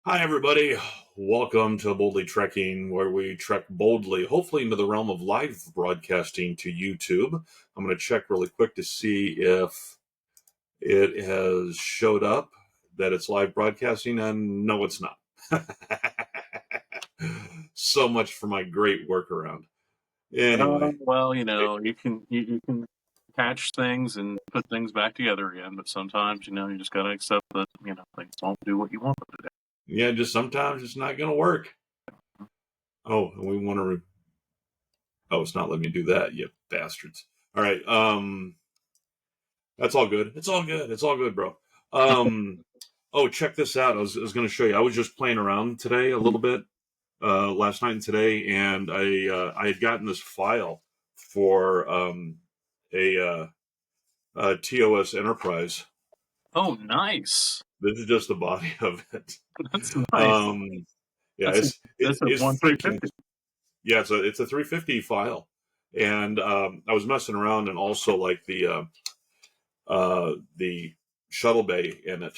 Hi, everybody. Welcome to Boldly Trekking, where we trek boldly, hopefully into the realm of live broadcasting to YouTube. I'm going to check really quick to see if it has showed up that it's live broadcasting, and no, it's not. So much for my great workaround. Anyway, You can patch things and put things back together again, but sometimes, you just got to accept that, things don't do what you want them to do. yeah, just sometimes it's not going to work. Oh, and we want to. Oh, it's not letting me do that, you bastards. All right. That's all good. It's all good. It's all good, bro. Oh, check this out. I was going to show you. I was just playing around today a little bit, last night and today, and I had gotten this file for a TOS Enterprise. Oh, nice. This is just the body of it. That's nice. Yeah, That's a it's one freaking. 350. Yeah, it's a 350 file, and I was messing around and also like the shuttle bay in it.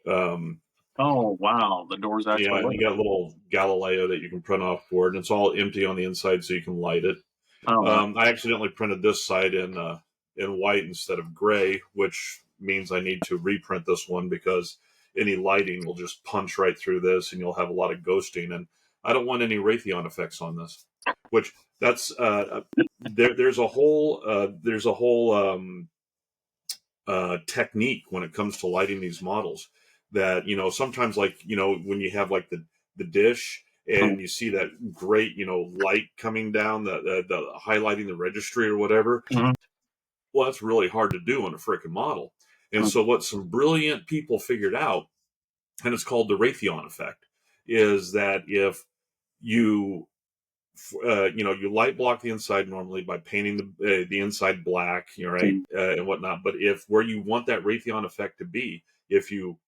Oh, wow. The door's Yeah, actually and you lit. got a little Galileo that you can print off for it, and it's all empty on the inside, so you can light it. Oh, nice. I accidentally printed this side in white instead of gray, which means I need to reprint this one because any lighting will just punch right through this, and you'll have a lot of ghosting. And I don't want any Raytheon effects on this. Which that's there's a whole technique when it comes to lighting these models that sometimes, like, when you have like the dish and you see that great light coming down the highlighting the registry or whatever. Mhm. Well, that's really hard to do on a freaking model. And so what some brilliant people figured out, and it's called the Raytheon effect, is that if you you light block the inside normally by painting the inside black, right, and whatnot. But if where you want that Raytheon effect to be, if you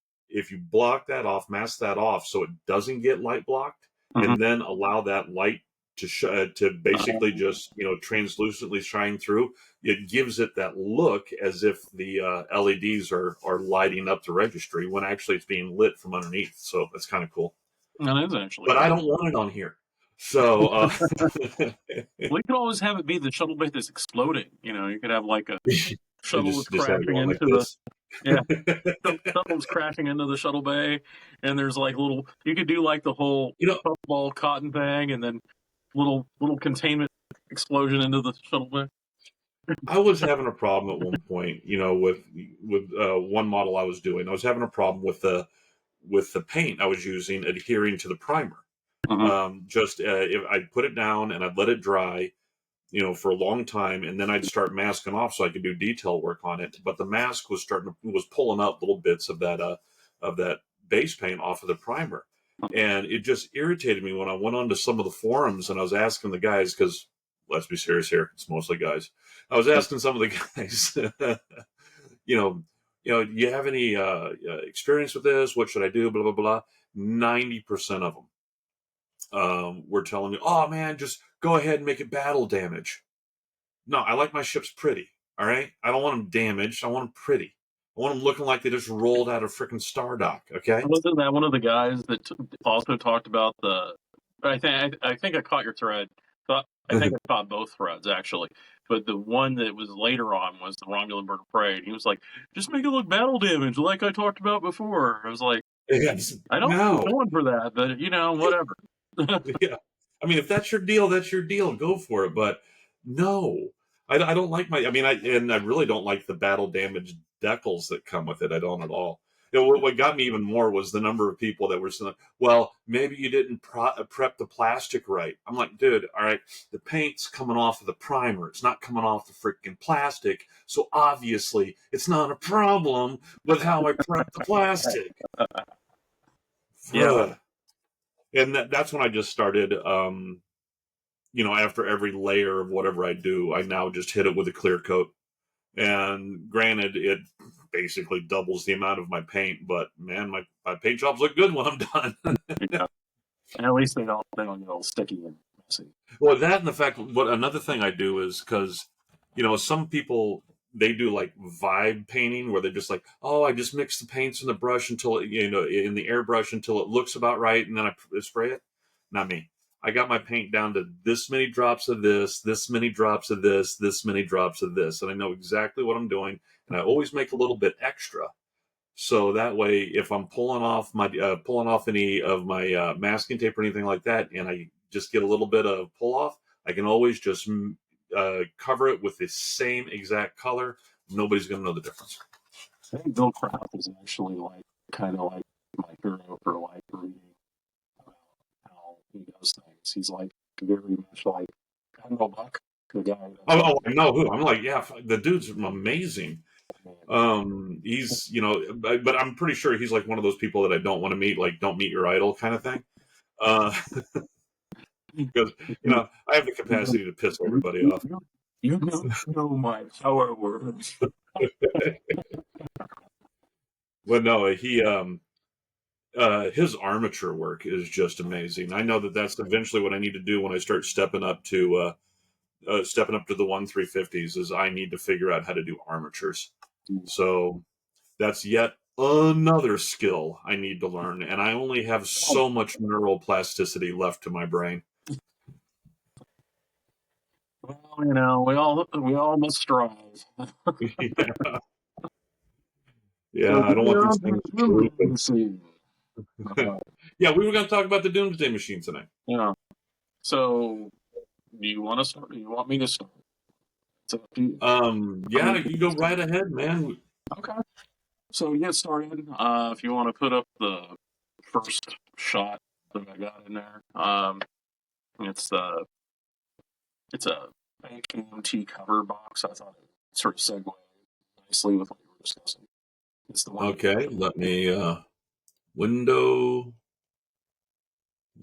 block that off, mask that off, so it doesn't get light blocked, Mhm. and then allow that light to basically just translucently shine through, it gives it that look as if the LEDs are lighting up the registry when actually it's being lit from underneath. So that's kind of cool. That is actually But cool. I don't want it on here. So We could always have it be the shuttle bay that's exploding. You could have like a shuttle that's just have it crashing going like into the this. yeah. Shuttle's crashing into the shuttle bay, and there's like little. You could do like the whole you know, puffball cotton thing, and then little containment explosion into the shuttle bay. I was having a problem at one point, with one model I was doing. I was having a problem with the paint I was using adhering to the primer. Uh-huh. Just if I'd put it down and I'd let it dry, for a long time, and then I'd start masking off so I could do detail work on it. But the mask was pulling up little bits of that base paint off of the primer, and it just irritated me when I went onto some of the forums and I was asking the guys, because let's be serious here, it's mostly guys. I was asking some of the guys, you know, do you have any experience with this? What should I do? Blah blah blah. 90% of them were telling me, "Oh man, just go ahead and make it battle damage." No, I like my ships pretty. All right, I don't want them damaged. I want them pretty. I want them looking like they just rolled out of freaking Stardock. Okay. Wasn't that one of the guys that also talked about the? I think I caught your thread. I think I caught both threads actually, but the one that was later on was the Romulan Bird of Prey. And he was like, "Just make it look battle damage, like I talked about before." I was like, Yes. "I don't think No. I'm going for that, but whatever." Yeah. I mean, if that's your deal, that's your deal. Go for it. But no, I don't like my. I mean, I really don't like the battle damage decals that come with it. I don't at all. What got me even more was the number of people that were saying, "Well, maybe you didn't prep the plastic right." I'm like, dude, all right, the paint's coming off of the primer. It's not coming off the freaking plastic. So obviously, it's not a problem with how I prep the plastic. Yeah. And that's when I just started. After every layer of whatever I do, I now just hit it with a clear coat. And granted, it basically doubles the amount of my paint, but man, my paint jobs look good when I'm done. Yeah. And at least they don't get all sticky and messy. Well, that and the fact, what another thing I do is because, some people they do like vibe painting where they're just like, oh, I just mix the paints in the brush until it, in the airbrush until it looks about right, and then I spray it. Not me. I got my paint down to this many drops of this many drops of this many drops of this, and I know exactly what I'm doing, and I always make a little bit extra. So that way, if I'm pulling off any of my masking tape or anything like that, and I just get a little bit of pull off, I can always just cover it with the same exact color. Nobody's going to know the difference. I think Bill Kraft is actually kind of like my hero for reading about how he does things. He's very much like Kendall Buck, the guy. Oh, I know who. I'm like, yeah, the dude's amazing. He's, but I'm pretty sure he's like one of those people that I don't want to meet, like don't meet your idol kind of thing. Because I have the capacity to piss everybody off. You know my power words. But no, his armature work is just amazing. I know that's eventually what I need to do when I start stepping up to the 1/350s. Is I need to figure out how to do armatures. So that's yet another skill I need to learn, and I only have so much neural plasticity left to my brain. Well, we all must strive. Yeah, I don't want these things. Yeah, we were going to talk about the Doomsday Machine tonight. Yeah. So, do you want to start? Do you want me to start? It's up to you. Yeah, you go right ahead, man. Okay. So get started. If you want to put up the first shot that I got in there, it's a AMT cover box. I thought it sort of segued nicely with what you were discussing. It's the one. Okay, let me window.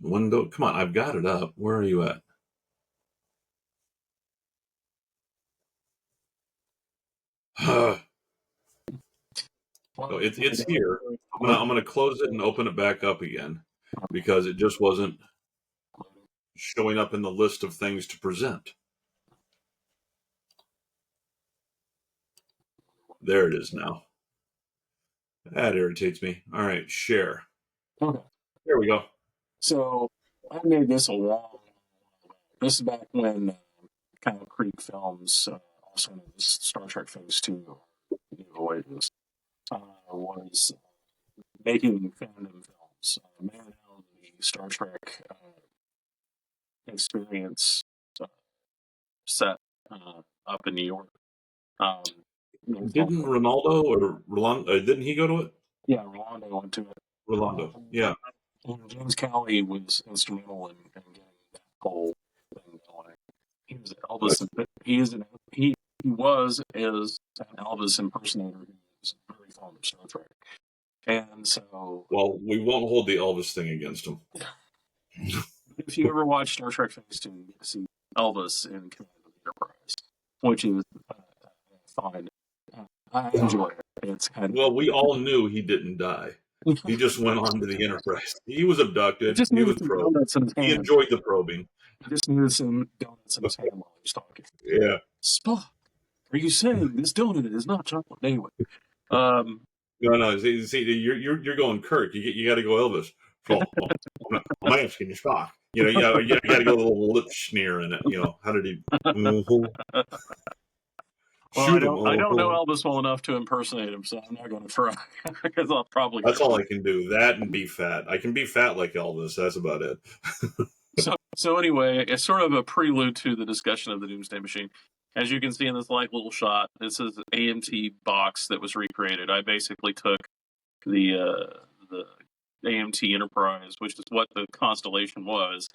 Come on, I've got it up. Where are you at? So it's here. I'm gonna close it and open it back up again because it just wasn't showing up in the list of things to present. There it is now. That irritates me. All right, share. Okay. There we go. So I made this a while. This is back when kind of Creek Films, also known as Star Trek Phase 2, was making fandom films. Man, the Star Trek experience set up in New York. Didn't Ronaldo or Rolando, didn't he go to it? Yeah, Rolando went to it. Rolando, yeah. And James Cannoli was instrumental in getting that whole thing going. He was Elvis. He was as an Elvis impersonator who was very fond of Star Trek. And so, well, we won't hold the Elvis thing against him. If you ever watch Star Trek Phase 2, you get to see Elvis in Command of the Enterprise, which is fine. I enjoy it. It's kind of, well, we all knew he didn't die. He just went on to the Enterprise. He was abducted. He was probed. He enjoyed the probing. He just needed some donuts in his hand while he was talking. Yeah. Spock, are you saying this donut is not chocolate? Anyway. No. See, you're going Kirk. You got to go Elvis. So, I'm asking you, Spock. You got to go a little lip sneer in it. How did he? Well, I don't know Elvis well enough to impersonate him, so I'm not going to try because I'll probably. That's all I can do. That and be fat. I can be fat like Elvis. That's about it. So anyway, it's sort of a prelude to the discussion of the Doomsday Machine. As you can see in this little shot, this is an AMT box that was recreated. I basically took the AMT Enterprise, which is what the constellation was,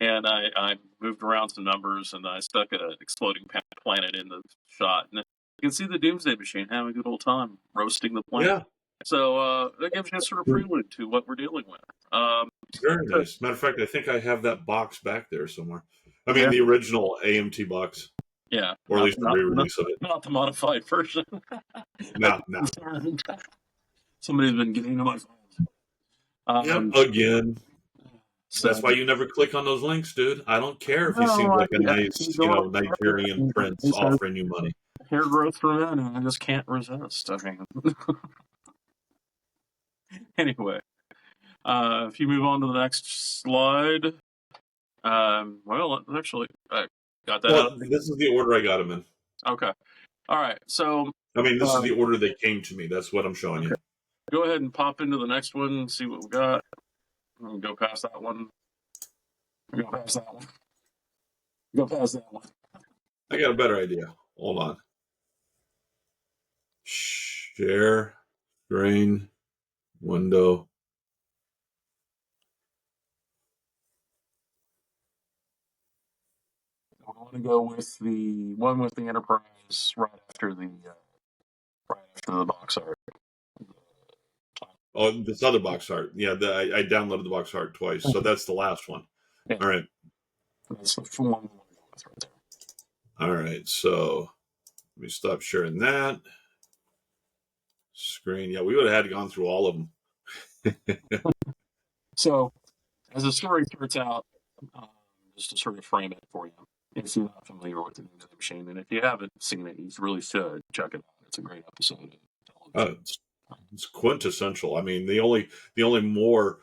and I moved around some numbers, and I stuck an exploding planet in the shot. And you can see the Doomsday Machine having a good old time roasting the planet. Yeah. So that gives you a sort of prelude to what we're dealing with. Very nice. Matter of fact, I think I have that box back there somewhere. I mean, the original AMT box. Yeah. Or at least the re-release of it. Not the modified version. No. Somebody's been getting into my files. Again. So that's why you never click on those links, dude. I don't care if he seems like a nice, Nigerian prince offering you money. hair growth for men, and I just can't resist. I mean, anyway, if you move on to the next slide, well, actually, I got that out. Well, this is the order I got them in. Okay, all right. So, I mean, this is the order they came to me. That's what I'm showing you. Go ahead and pop into the next one and see what we got. We'll go past that one. Go past that one. Go past that one. I got a better idea. Hold on. Share, screen, window. I want to go with the one with the Enterprise right after the box art. Oh, this other box art. Yeah, I downloaded the box art twice, so that's the last one. Yeah. All right. That's the one we want to go with right there. All right, so let me stop sharing that. Screen. Yeah, we would have had gone through all of them. So, as the story starts out, just to sort of frame it for you, if you're not familiar with the Doomsday Machine, and if you haven't seen it, you really should check it out. It's a great episode of television. It's quintessential. I mean, the only more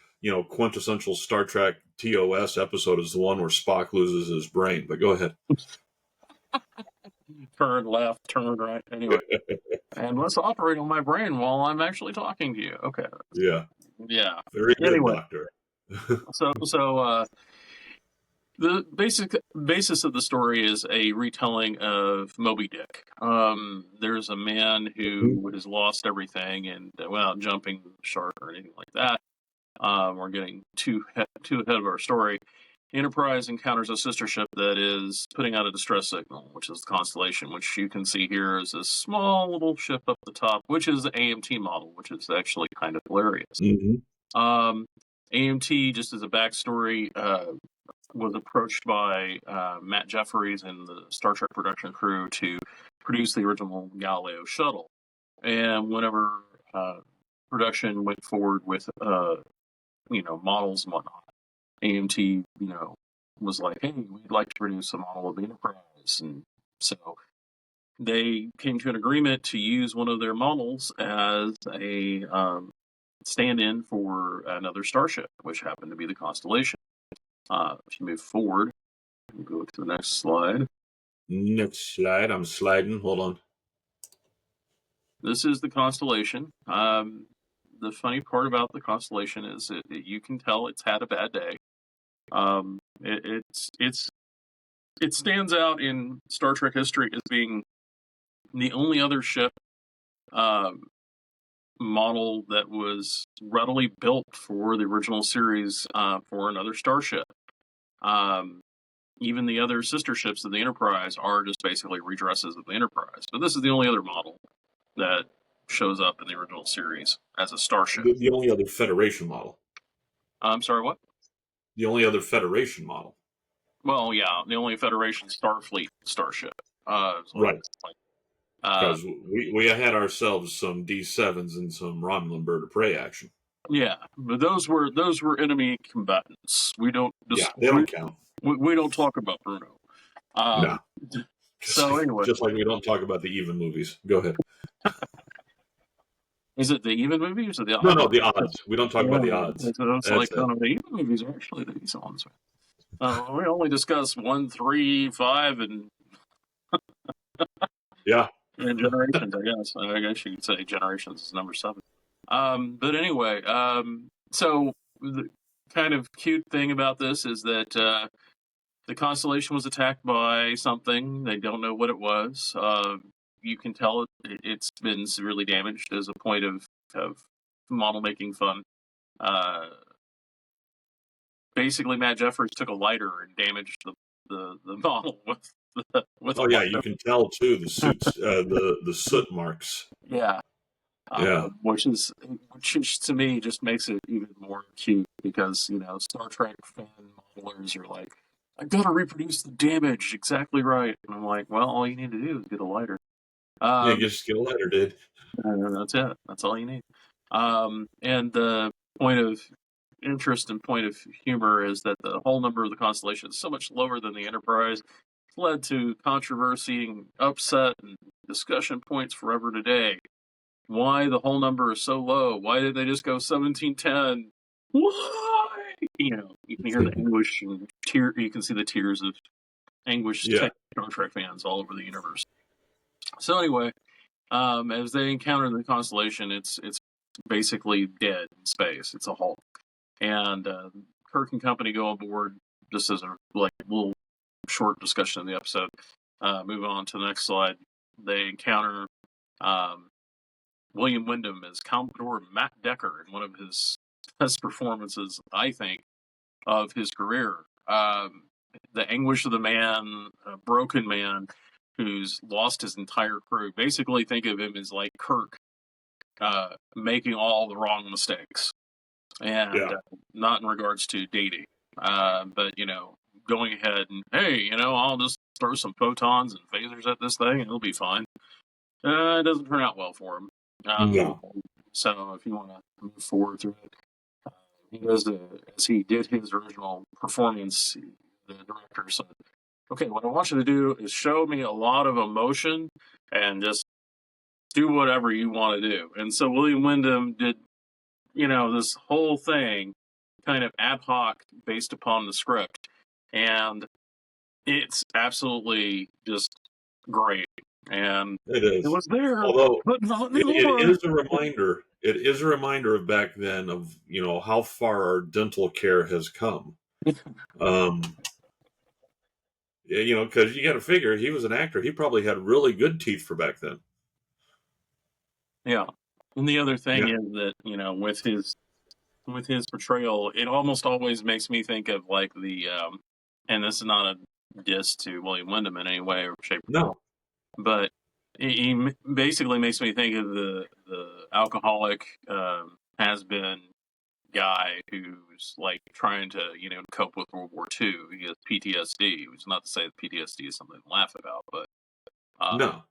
quintessential Star Trek TOS episode is the one where Spock loses his brain. But go ahead. Turn left, turn right. Anyway, and let's operate on my brain while I'm actually talking to you. Okay. Yeah. Yeah. Very good, Anyway. Doctor. So the basis of the story is a retelling of Moby Dick. There's a man who has lost everything, and without jumping the shark or anything like that, we're getting too ahead of our story. Enterprise encounters a sister ship that is putting out a distress signal, which is the Constellation, which you can see here is a small little ship up the top, which is the AMT model, which is actually kind of hilarious. Mm-hmm. AMT, just as a backstory, was approached by Matt Jefferies and the Star Trek production crew to produce the original Galileo shuttle. And whenever production went forward with models and whatnot, AMT was like, hey, we'd like to produce a model of the Enterprise. And so they came to an agreement to use one of their models as a stand-in for another starship, which happened to be the Constellation. If you move forward, we'll go to the next slide. Next slide. I'm sliding. Hold on. This is the Constellation. The funny part about the Constellation is that you can tell it's had a bad day. It stands out in Star Trek history as being the only other ship model that was readily built for the original series for another starship. Even the other sister ships of the Enterprise are just basically redresses of the Enterprise. But this is the only other model that shows up in the original series as a starship. The only other Federation model. I'm sorry, what? The only other Federation model. Well, yeah, the only Federation Starfleet starship. Right. Because we had ourselves some D7s and some Romulan bird of prey action. Yeah, but those were enemy combatants. We don't. They don't count. We don't talk about Bruno. No. Anyway, just like we don't talk about the Even movies. Go ahead. Is it the Even movies or the odds? No, the odds. We don't talk about the odds. It's like none of the Even movies are actually the decent ones. We only discuss 1, 3, 5, and yeah, and Generations. I guess you could say Generations is number 7. But anyway, so the kind of cute thing about this is that the Constellation was attacked by something. They don't know what it was. You can tell it's been severely damaged as a point of model making fun. Basically, Matt Jefferies took a lighter and damaged the model with. Oh yeah, you can tell too the suits, the soot marks. Yeah. Which is to me just makes it even more cute because Star Trek fan modelers are like, I've got to reproduce the damage exactly right, and I'm like, well, all you need to do is get a lighter. Just get a lighter, dude. That's it. That's all you need. And the point of interest and point of humor is that the whole number of the Constellation is so much lower than the Enterprise. led to controversy and upset and discussion points forever today. Why the whole number is so low? Why did they just go 1710? Why? You know, you can hear the anguish and tear. You can see the tears of anguished Yeah. Star Trek fans all over the universe. So anyway, as they encounter the constellation, it's basically dead in space. It's a Hulk, and Kirk and company go on board. Just as a little short discussion of the episode. Move on to the next slide. They encounter William Wyndham as Commodore Matt Decker in one of his best performances, I think, of his career. The anguish of the man, a broken man who's lost his entire crew. Basically, think of him as like Kirk making all the wrong mistakes. And not in regards to dating, but, going ahead and, hey, I'll just throw some photons and phasers at this thing and it'll be fine. It doesn't turn out well for him. No. So if you want to move forward through it, he does as he did his original performance, the director said, okay, what I want you to do is show me a lot of emotion and just do whatever you want to do. And so William Wyndham did, this whole thing kind of ad hoc based upon the script. And it's absolutely just great. And It is. it was there, Although but not anymore. it is a reminder. It is a reminder of back then of how far our dental care has come. Because you got to figure he was an actor. He probably had really good teeth for back then. Yeah. And the other thing is that with his portrayal, it almost always makes me think of like the and this is not a diss to William Wyndham in any way or shape or form, but he basically makes me think of the alcoholic has been guy who's like trying to cope with World War II. He has PTSD, which is not to say that PTSD is something to laugh about, but No.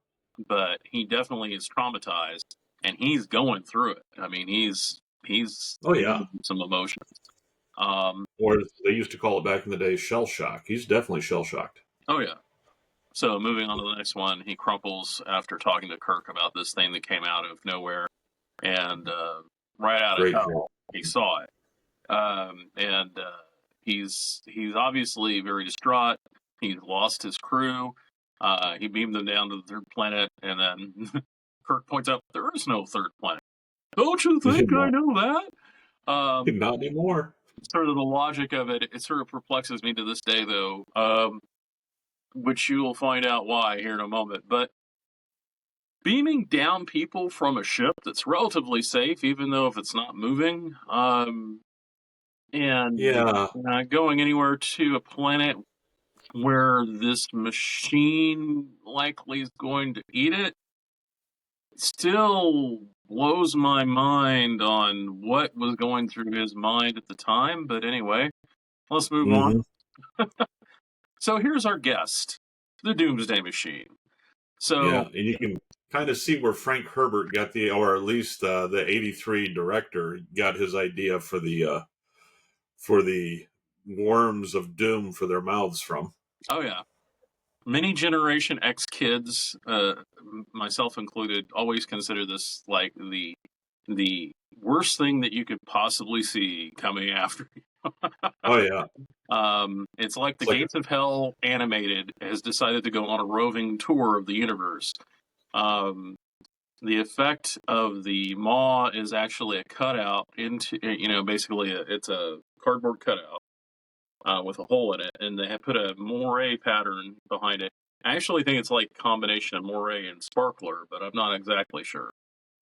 But he definitely is traumatized, and he's going through it. I mean, he's some emotions. Or as they used to call it back in the day, shell shock. He's definitely shell shocked. Oh yeah. So moving on to the next one, he crumples after talking to Kirk about this thing that came out of nowhere, and right out of hell, he saw it, and he's obviously very distraught. He's lost his crew. He beamed them down to the third planet, and then Kirk points out there is no third planet. Don't you think I know that? Not anymore. Sort of the logic of it, it sort of perplexes me to this day, though, which you will find out why here in a moment. But beaming down people from a ship that's relatively safe, even though if it's not moving, and going anywhere to a planet where this machine likely is going to eat it, still blows my mind on what was going through his mind at the time. But anyway, let's move on. So here's our guest, the Doomsday Machine. So and you can kind of see where Frank Herbert got or at least the '83 director got his idea for the worms of doom for their mouths from. Oh yeah, many Generation X kids, myself included, always consider this like the worst thing that you could possibly see coming after you. Oh yeah. It's like the Gates of Hell animated has decided to go on a roving tour of the universe. The effect of the maw is actually a cutout into, basically it's a cardboard cutout with a hole in it, and they have put a moire pattern behind it. I actually think it's like a combination of moire and sparkler, but I'm not exactly sure.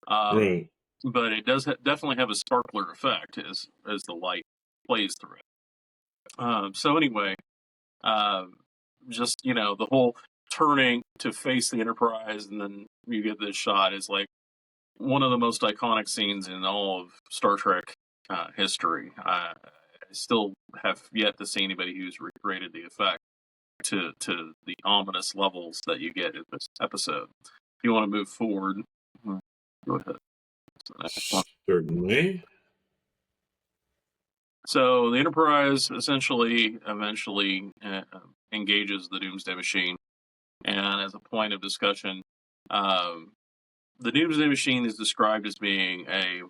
Right. But it does definitely have a sparkler effect as the light plays through it. So anyway, just the whole turning to face the Enterprise, and then you get this shot is like one of the most iconic scenes in all of Star Trek history. I still have yet to see anybody who's recreated the effect to the ominous levels that you get in this episode. If you want to move forward, go ahead. Certainly. So the Enterprise eventually engages the Doomsday Machine. And as a point of discussion, the Doomsday Machine is described as being a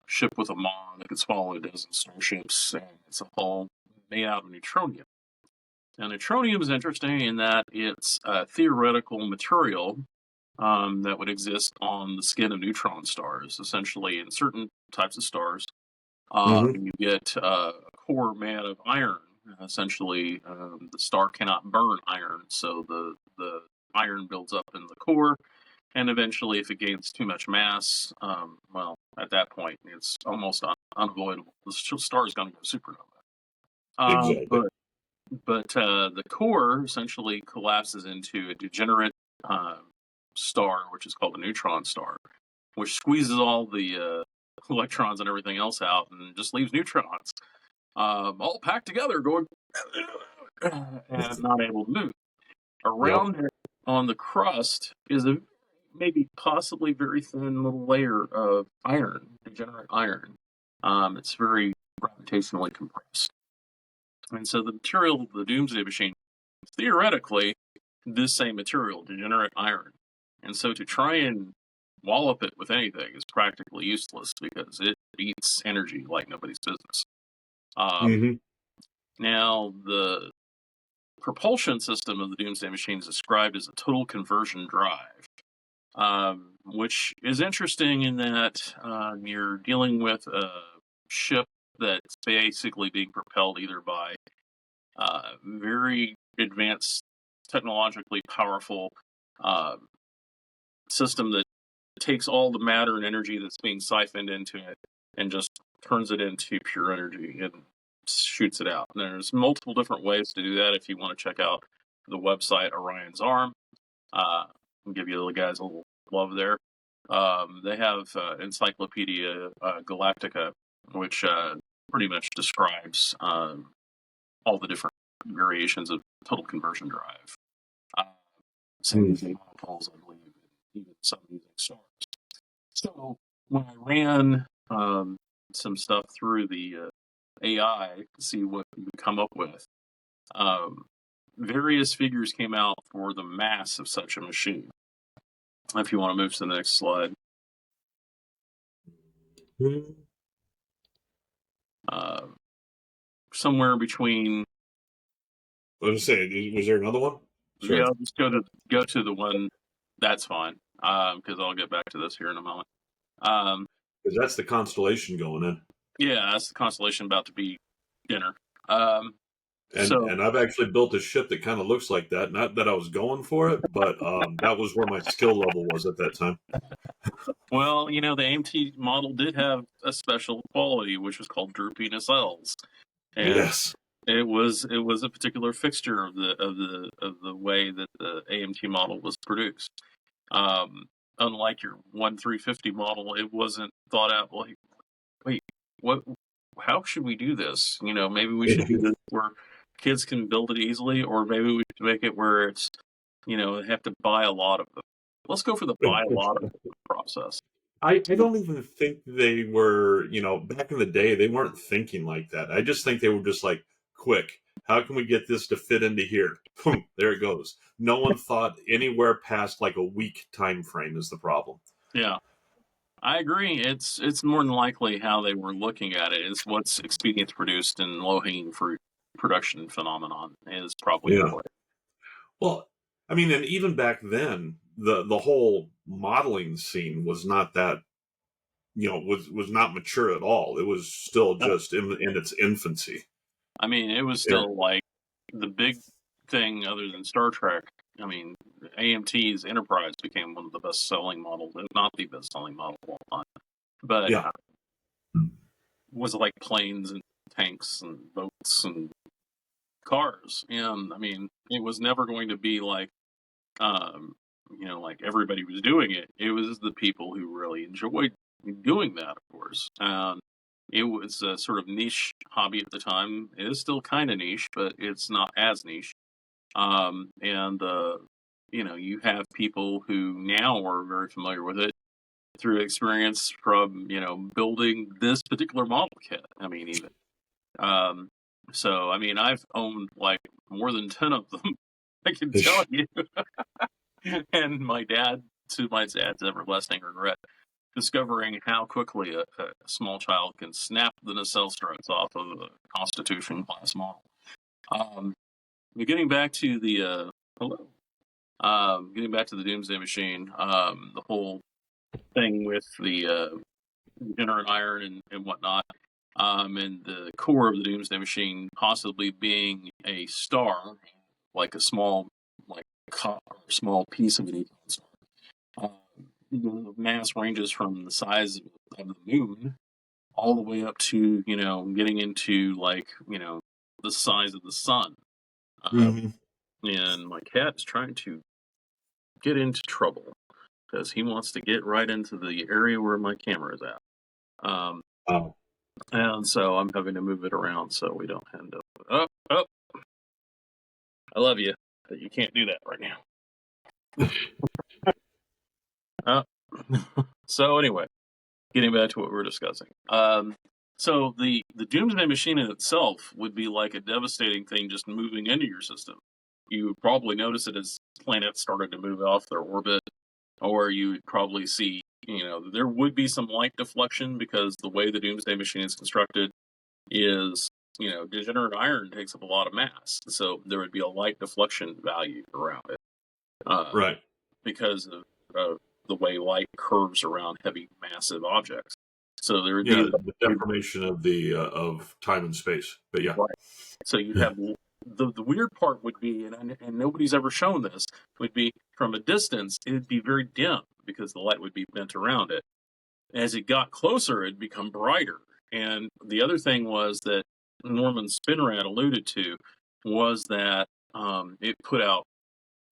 ship with a maw that could swallow a dozen starships, and it's a hull made out of neutronium. Now, neutronium is interesting in that it's a theoretical material that would exist on the skin of neutron stars. Essentially, in certain types of stars, you get a core made of iron. Essentially, the star cannot burn iron, so the iron builds up in the core, and eventually, if it gains too much mass, well, at that point, it's almost unavoidable. The star is going to go supernova. Exactly. But the core essentially collapses into a degenerate star, which is called a neutron star, which squeezes all the electrons and everything else out and just leaves neutrons all packed together, going and not able to move. Around it on the crust is a maybe possibly very thin little layer of iron, degenerate iron. It's very gravitationally compressed. And so the material of the Doomsday Machine is theoretically this same material, degenerate iron. And so to try and wallop it with anything is practically useless because it eats energy like nobody's business. Now, the propulsion system of the Doomsday Machine is described as a total conversion drive, which is interesting in that you're dealing with a ship that's basically being propelled either by very advanced, technologically powerful system that takes all the matter and energy that's being siphoned into it and just turns it into pure energy and shoots it out. And there's multiple different ways to do that. If you want to check out the website Orion's Arm, I'll give you guys a little love there. They have Encyclopedia Galactica, which pretty much describes all the different variations of total conversion drive. Same using monopoles, I believe, even some using stars. So when I ran some stuff through the AI to see what you would come up with, various figures came out for the mass of such a machine. If you want to move to the next slide. Somewhere between. I was saying, was there another one? Sorry. Yeah, just go to the one. That's fine, because I'll get back to this here in a moment. Because that's the constellation going in. Yeah, that's the constellation about to be dinner. And I've actually built a ship that kind of looks like that. Not that I was going for it, but that was where my skill level was at that time. Well, the AMT model did have a special quality, which was called droopy nacelles. And yes, it was a particular fixture of the way that the AMT model was produced. Unlike your 1350 model, it wasn't thought out. Well, wait, what? How should we do this? Maybe we should do this where kids can build it easily, or maybe we should make it where it's, they have to buy a lot of them. Let's go for the buy a lot of process. I don't even think they were, back in the day, they weren't thinking like that. I just think they were just like, quick, how can we get this to fit into here? Boom, there it goes. No one thought anywhere past like a week time frame is the problem. Yeah. I agree. It's more than likely how they were looking at it. It's what's expedient produced and low-hanging fruit production phenomenon is probably the way. Well, I mean, and even back then, the whole modeling scene was not that, was not mature at all. It was still just in its infancy. I mean, it was still like the big thing other than Star Trek. I mean, AMT's Enterprise became one of the best-selling models, if not the best-selling model of all time. But was like planes and tanks and boats and cars. And, I mean, it was never going to be like, like everybody was doing it. It was the people who really enjoyed doing that, of course. It was a sort of niche hobby at the time. It is still kind of niche, but it's not as niche. You have people who now are very familiar with it through experience from, building this particular model kit. I mean, even. So, I mean, I've owned like more than 10 of them, I can tell you. And my dad, to my dad's everlasting regret, discovering how quickly a small child can snap the nacelle struts off of a Constitution class model. But getting back to the hello, getting back to the Doomsday Machine, the whole thing with the degenerate iron and whatnot, and the core of the Doomsday Machine possibly being a star, like a small, like small piece of an neutron star. The mass ranges from the size of the moon all the way up to, getting into like, the size of the sun. Mm-hmm. And my cat is trying to get into trouble because he wants to get right into the area where my camera is at. Oh. And so I'm having to move it around so we don't end up. Oh, I love you, but you can't do that right now. So anyway, getting back to what we were discussing. So the Doomsday Machine in itself would be like a devastating thing just moving into your system. You would probably notice it as planets started to move off their orbit, or you would probably see, there would be some light deflection because the way the Doomsday Machine is constructed is, degenerate iron takes up a lot of mass. So there would be a light deflection value around it. Right. Because of the way light curves around heavy, massive objects. So there would Yeah, be the deformation of the of time and space. But yeah. right. So you'd have the weird part would be, and nobody's ever shown this, would be from a distance, it would be very dim because the light would be bent around it. As it got closer, it'd become brighter. And the other thing was that Norman Spinrad alluded to was that it put out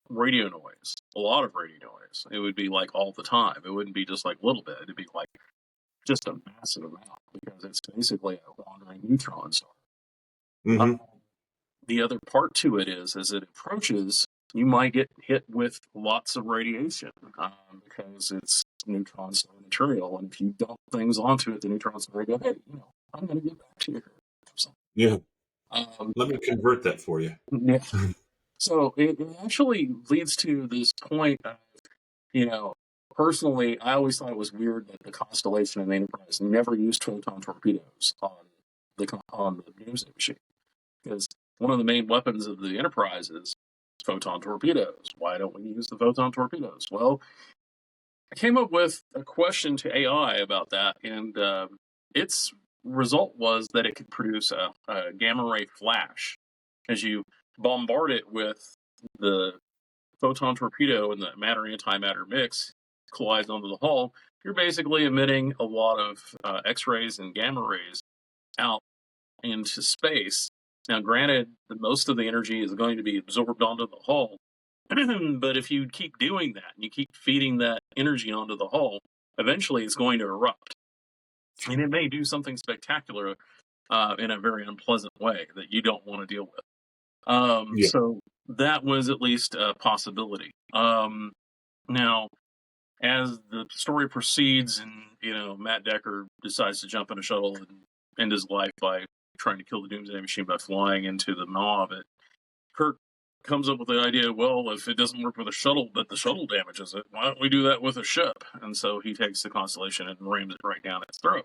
radio noise, a lot of radio noise. It would be like all the time. It wouldn't be just like a little bit. It'd be like just a massive amount because it's basically a wandering neutron star. Mm-hmm. The other part to it is, as it approaches, you might get hit with lots of radiation because it's neutron star material, and if you dump things onto it, the neutron star will go, "Hey, I'm going to get back to you." Yeah. Let me convert that for you. Yeah. So it actually leads to this point of, personally, I always thought it was weird that the Constellation and the Enterprise never used photon torpedoes on the Doomsday Machine, because one of the main weapons of the Enterprise is photon torpedoes. Why don't we use the photon torpedoes? Well, I came up with a question to AI about that, and its result was that it could produce a gamma ray flash as you bombard it with the photon torpedo and the matter-antimatter mix collides onto the hull. You're basically emitting a lot of X-rays and gamma rays out into space. Now, granted, most of the energy is going to be absorbed onto the hull, but if you keep doing that and you keep feeding that energy onto the hull, eventually it's going to erupt. And it may do something spectacular in a very unpleasant way that you don't want to deal with. Yeah. So that was at least a possibility. Now, as the story proceeds and, Matt Decker decides to jump in a shuttle and end his life by trying to kill the Doomsday Machine by flying into the maw of it, Kirk comes up with the idea, well, if it doesn't work with a shuttle, but the shuttle damages it, why don't we do that with a ship? And so he takes the Constellation and rams it right down its throat,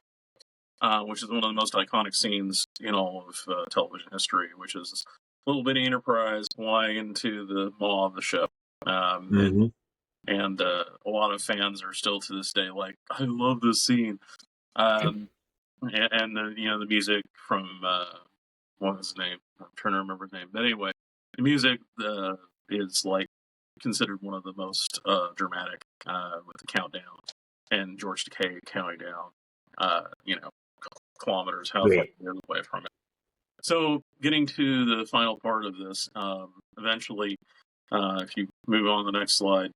which is one of the most iconic scenes in all of television history, which is little bitty Enterprise flying into the maw of the ship. Mm-hmm. And a lot of fans are still to this day like, I love this scene. And the music from what was his name? I'm trying to remember his name. But anyway, the music is like considered one of the most dramatic with the countdown and George Takei counting down, kilometers, how far you're away from it. So getting to the final part of this, eventually, if you move on to the next slide,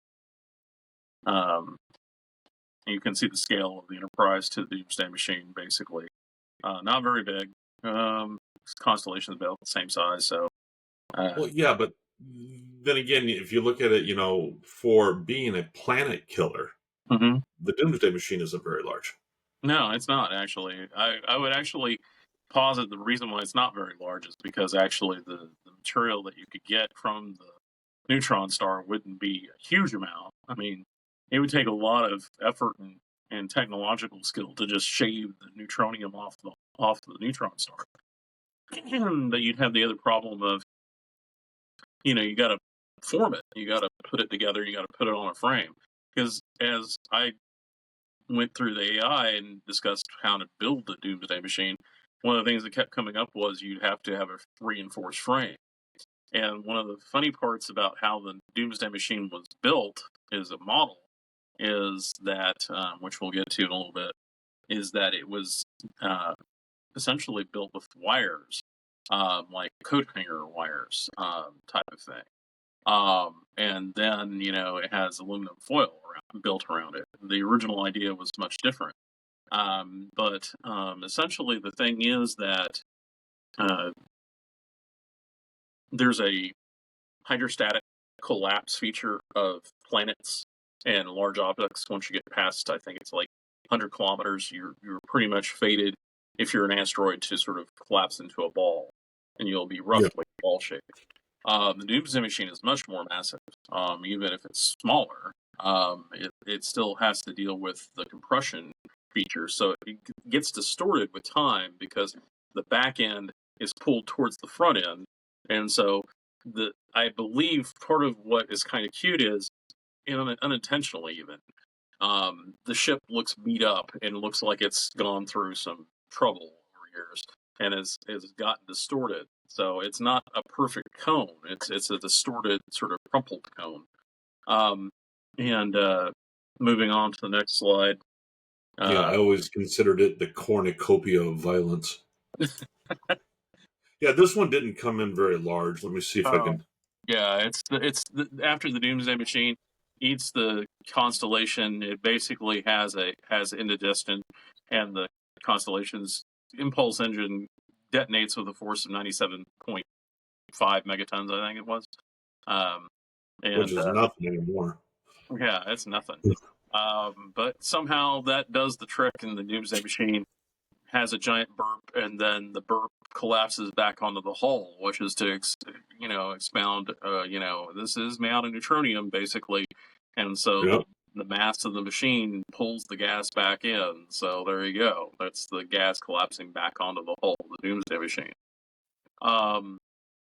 you can see the scale of the Enterprise to the Doomsday Machine, basically. Not very big. Constellation is about the same size, so. Well, yeah, but then again, if you look at it, for being a planet killer, the Doomsday Machine isn't very large. No, it's not, actually. I would actually posit the reason why it's not very large is because actually the material that you could get from the neutron star wouldn't be a huge amount. I mean, it would take a lot of effort and technological skill to just shave the neutronium off the neutron star. But you'd have the other problem of, you got to form it, you got to put it together, you got to put it on a frame. Because as I went through the AI and discussed how to build the Doomsday Machine, one of the things that kept coming up was you'd have to have a reinforced frame. And one of the funny parts about how the Doomsday Machine was built as a model is that, which we'll get to in a little bit, is that it was essentially built with wires, like coat hanger wires type of thing. And then, it has aluminum foil built around it. The original idea was much different. But essentially the thing is that there's a hydrostatic collapse feature of planets and large objects. Once you get past, I think it's like 100 kilometers, you're pretty much fated, if you're an asteroid, to sort of collapse into a ball, and you'll be roughly ball shaped. The Doomsday Machine is much more massive. Even if it's smaller, it still has to deal with the compression feature, so it gets distorted with time because the back end is pulled towards the front end, and so I believe part of what is kind of cute is, unintentionally even, the ship looks beat up and looks like it's gone through some trouble over years and has gotten distorted. So it's not a perfect cone. It's a distorted, sort of crumpled cone. And moving on to the next slide. I always considered it the cornucopia of violence. Yeah, this one didn't come in very large. Let me see if I can. Yeah, after the Doomsday Machine eats the constellation. It basically has indistinct, and the constellation's impulse engine detonates with a force of 97.5 megatons, I think it was. Which is nothing anymore. Yeah, it's nothing. But somehow that does the trick, and the Doomsday Machine has a giant burp, and then the burp collapses back onto the hull, which is to expound. This is made out of neutronium, basically, and so the mass of the machine pulls the gas back in. So there you go. That's the gas collapsing back onto the hull of the Doomsday Machine.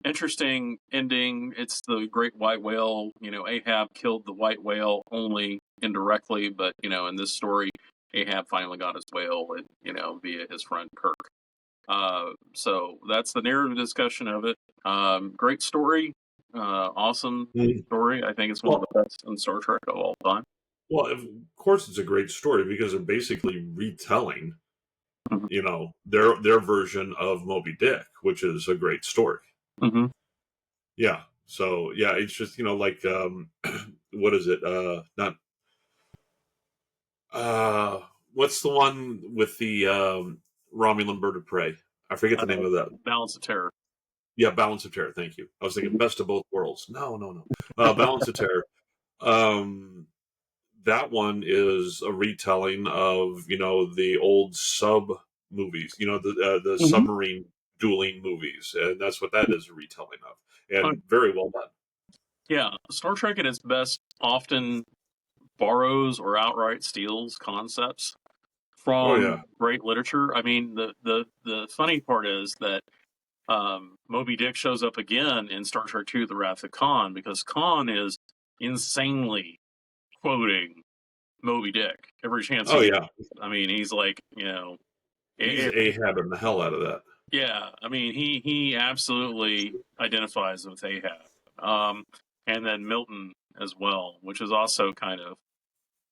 Interesting ending. It's the great white whale. Ahab killed the white whale only indirectly, but in this story, Ahab finally got his whale, and via his friend Kirk. So that's the narrative discussion of it. Great story, awesome story. I think it's one of the best in Star Trek of all time. Well, of course, it's a great story because they're basically retelling, their version of Moby Dick, which is a great story. Mm-hmm. Yeah. So yeah, it's just like what is it? What's the one with the Romulan bird of prey? I forget the name of that. Balance of Terror. Yeah, Balance of Terror. Thank you. I was thinking Best of Both Worlds. No. Balance of Terror. That one is a retelling of the old sub movies. The submarine dueling movies, and that's what that is a retelling of, and very well done. Yeah, Star Trek at its best often borrows or outright steals concepts from great literature. I mean, the funny part is that Moby Dick shows up again in Star Trek II: The Wrath of Khan, because Khan is insanely quoting Moby Dick every chance. I mean, he's like, he's Ahabbing the hell out of that. Yeah, I mean, he absolutely identifies with Ahab. And then Milton as well, which is also kind of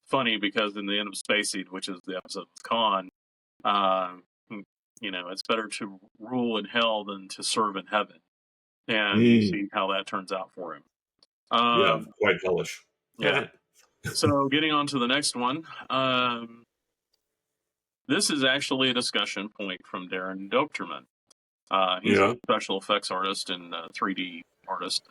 funny because in the end of Space Seed, which is the episode with Khan, it's better to rule in hell than to serve in heaven. And you see how that turns out for him. Quite hellish. Yeah. So getting on to the next one. This is actually a discussion point from Darren Dochterman. He's a special effects artist and 3D artist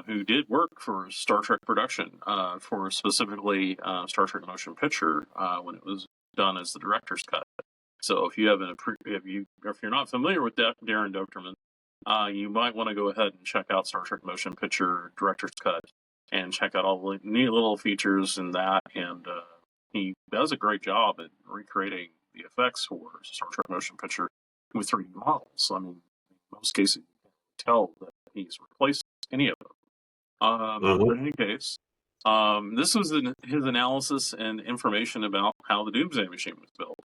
who did work for Star Trek production, for specifically Star Trek Motion Picture when it was done as the director's cut. So if you're not familiar with Darren Dochterman, you might want to go ahead and check out Star Trek Motion Picture Director's Cut and check out all the neat little features in that. And he does a great job at recreating the effects for Star Trek Motion Picture with 3D models. I mean, in most cases, you can tell that he's replaced any of them. But in any case, this was his analysis and information about how the Doomsday Machine was built.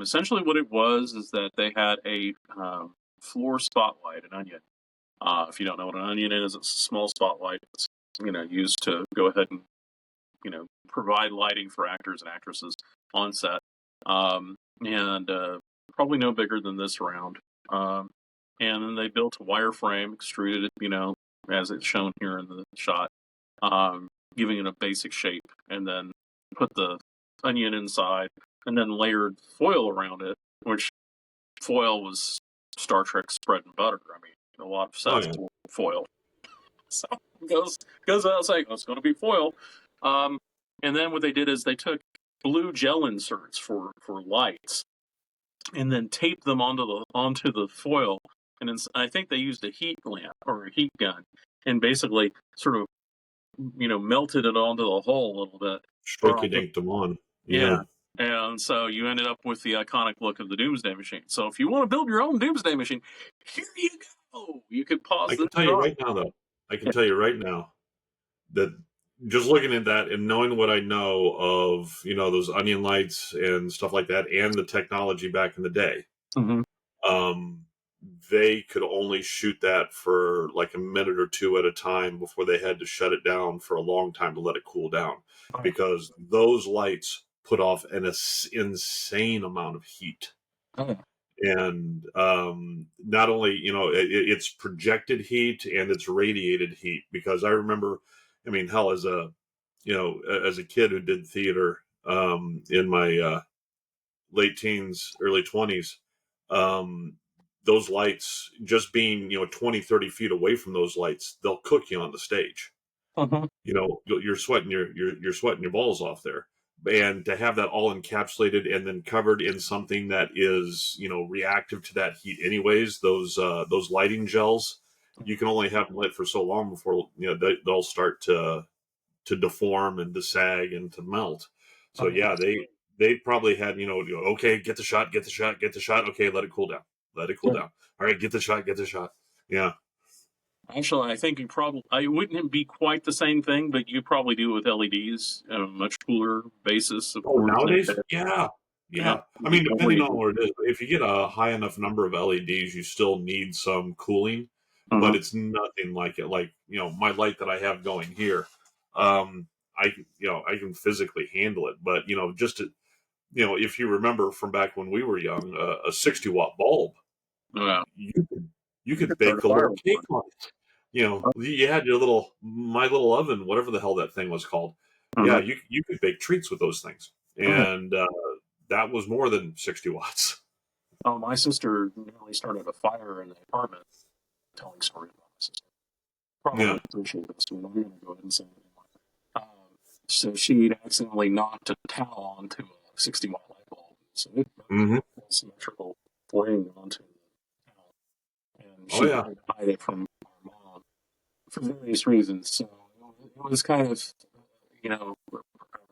Essentially, what it was is that they had a floor spotlight, an onion. If you don't know what an onion is, it's a small spotlight that's used to go ahead and provide lighting for actors and actresses on set, and probably no bigger than this round. And then they built a wireframe, extruded it, as it's shown here in the shot, giving it a basic shape, and then put the onion inside, and then layered foil around it, which foil was Star Trek bread and butter. I mean, a lot of sets were foil. So it goes without saying, it's going to be foil. And then what they did is they took blue gel inserts for lights, and then taped them onto the foil. And I think they used a heat lamp or a heat gun, and basically sort of melted it onto the hull a little bit. Shrink them on. Yeah. And so you ended up with the iconic look of the Doomsday Machine. So if you want to build your own Doomsday Machine, here you go. You can pause. I can tell you right now, though. I can tell you right now that just looking at that and knowing what I know of, those onion lights and stuff like that, and the technology back in the day, they could only shoot that for like a minute or two at a time before they had to shut it down for a long time to let it cool down, because those lights put off an insane amount of heat. And not only, it's projected heat and it's radiated heat, because I remember, hell, as a kid who did theater in my late teens, early 20s, those lights, just being 20, 30 feet away from those lights, they'll cook you on the stage. You're sweating you're sweating your balls off there, and to have that all encapsulated and then covered in something that is reactive to that heat anyways, those lighting gels, you can only have them lit for so long before they'll start to deform and to sag and to melt. So they probably had okay, get the shot, okay, let it cool down. All right, get the shot. Yeah. Actually, I think it wouldn't be quite the same thing, but you probably do it with LEDs on a much cooler basis. Of course, nowadays? Yeah. Depending on what it is. If you get a high enough number of LEDs, you still need some cooling, but it's nothing like it. Like, my light that I have going here, I can physically handle it, but, just to, if you remember from back when we were young, a 60-watt bulb, you could bake a little cake on it. You had my little oven, whatever the hell that thing was called. Yeah, you could bake treats with those things, and that was more than 60 watts. Oh, my sister nearly started a fire in the apartment. Telling stories about my sister. Probably appreciate this, but I'm going to go ahead and say it anyway. So she accidentally knocked a towel onto a 60-watt light bulb, so it a symmetrical ring onto the towel, and she had to hide it from our mom for various reasons. So it was kind of,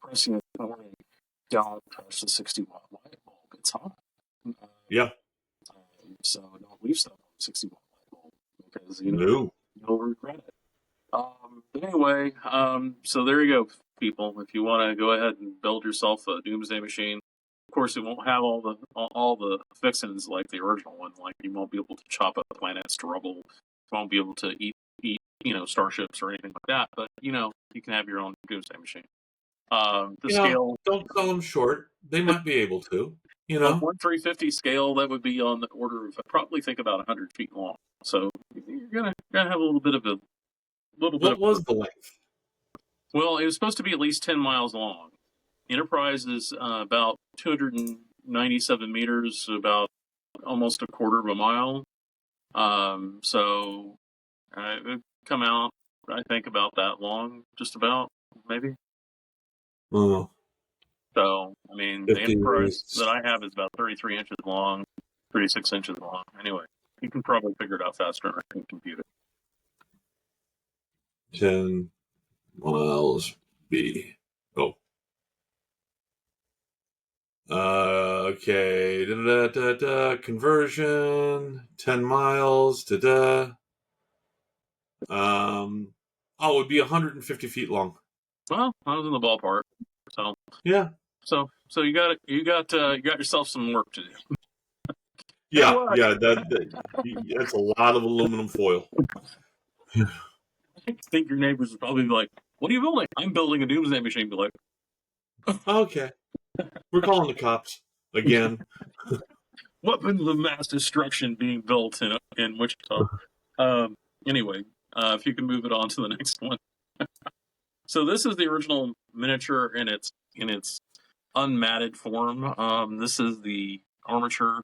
pressing a warning: don't touch the 60-watt light bulb; it's hot. So don't leave stuff on the 60-watt light bulb, because you'll regret it. But anyway, so there you go, people. If you want to go ahead and build yourself a Doomsday Machine, of course it won't have all the fixings like the original one. Like, you won't be able to chop up planets to rubble. You won't be able to eat starships or anything like that. But you can have your own Doomsday Machine. Scale. Don't sell them short. They might be able to. A 1/350 scale, that would be on the order of, I probably think, about 100 feet long. So you're gonna have a little bit of a What was the length? Well, it was supposed to be at least 10 miles long. Enterprise is about 297 meters, about almost a quarter of a mile. So it would come out, I think, about that long, just about, maybe. Oh. So, I mean, the 50, Enterprise that I have is about 33 inches long, 36 inches long. Anyway, you can probably figure it out faster than I can compute it. 10 miles B. Oh. Okay. Conversion. 10 miles. Oh, it would be 150 feet long. Well, I was in the ballpark. So, Yeah. so you got yourself some work to do. Good Yeah. luck. Yeah. That's a lot of aluminum foil. I think your neighbors would probably be like, "What are you building?" I'm building a Doomsday Machine. Be like, Okay. We're calling the cops again. weapons of mass destruction being built in Wichita. Um, anyway, if you can move it on to the next one. So this is the original miniature in its unmatted form. This is the armature.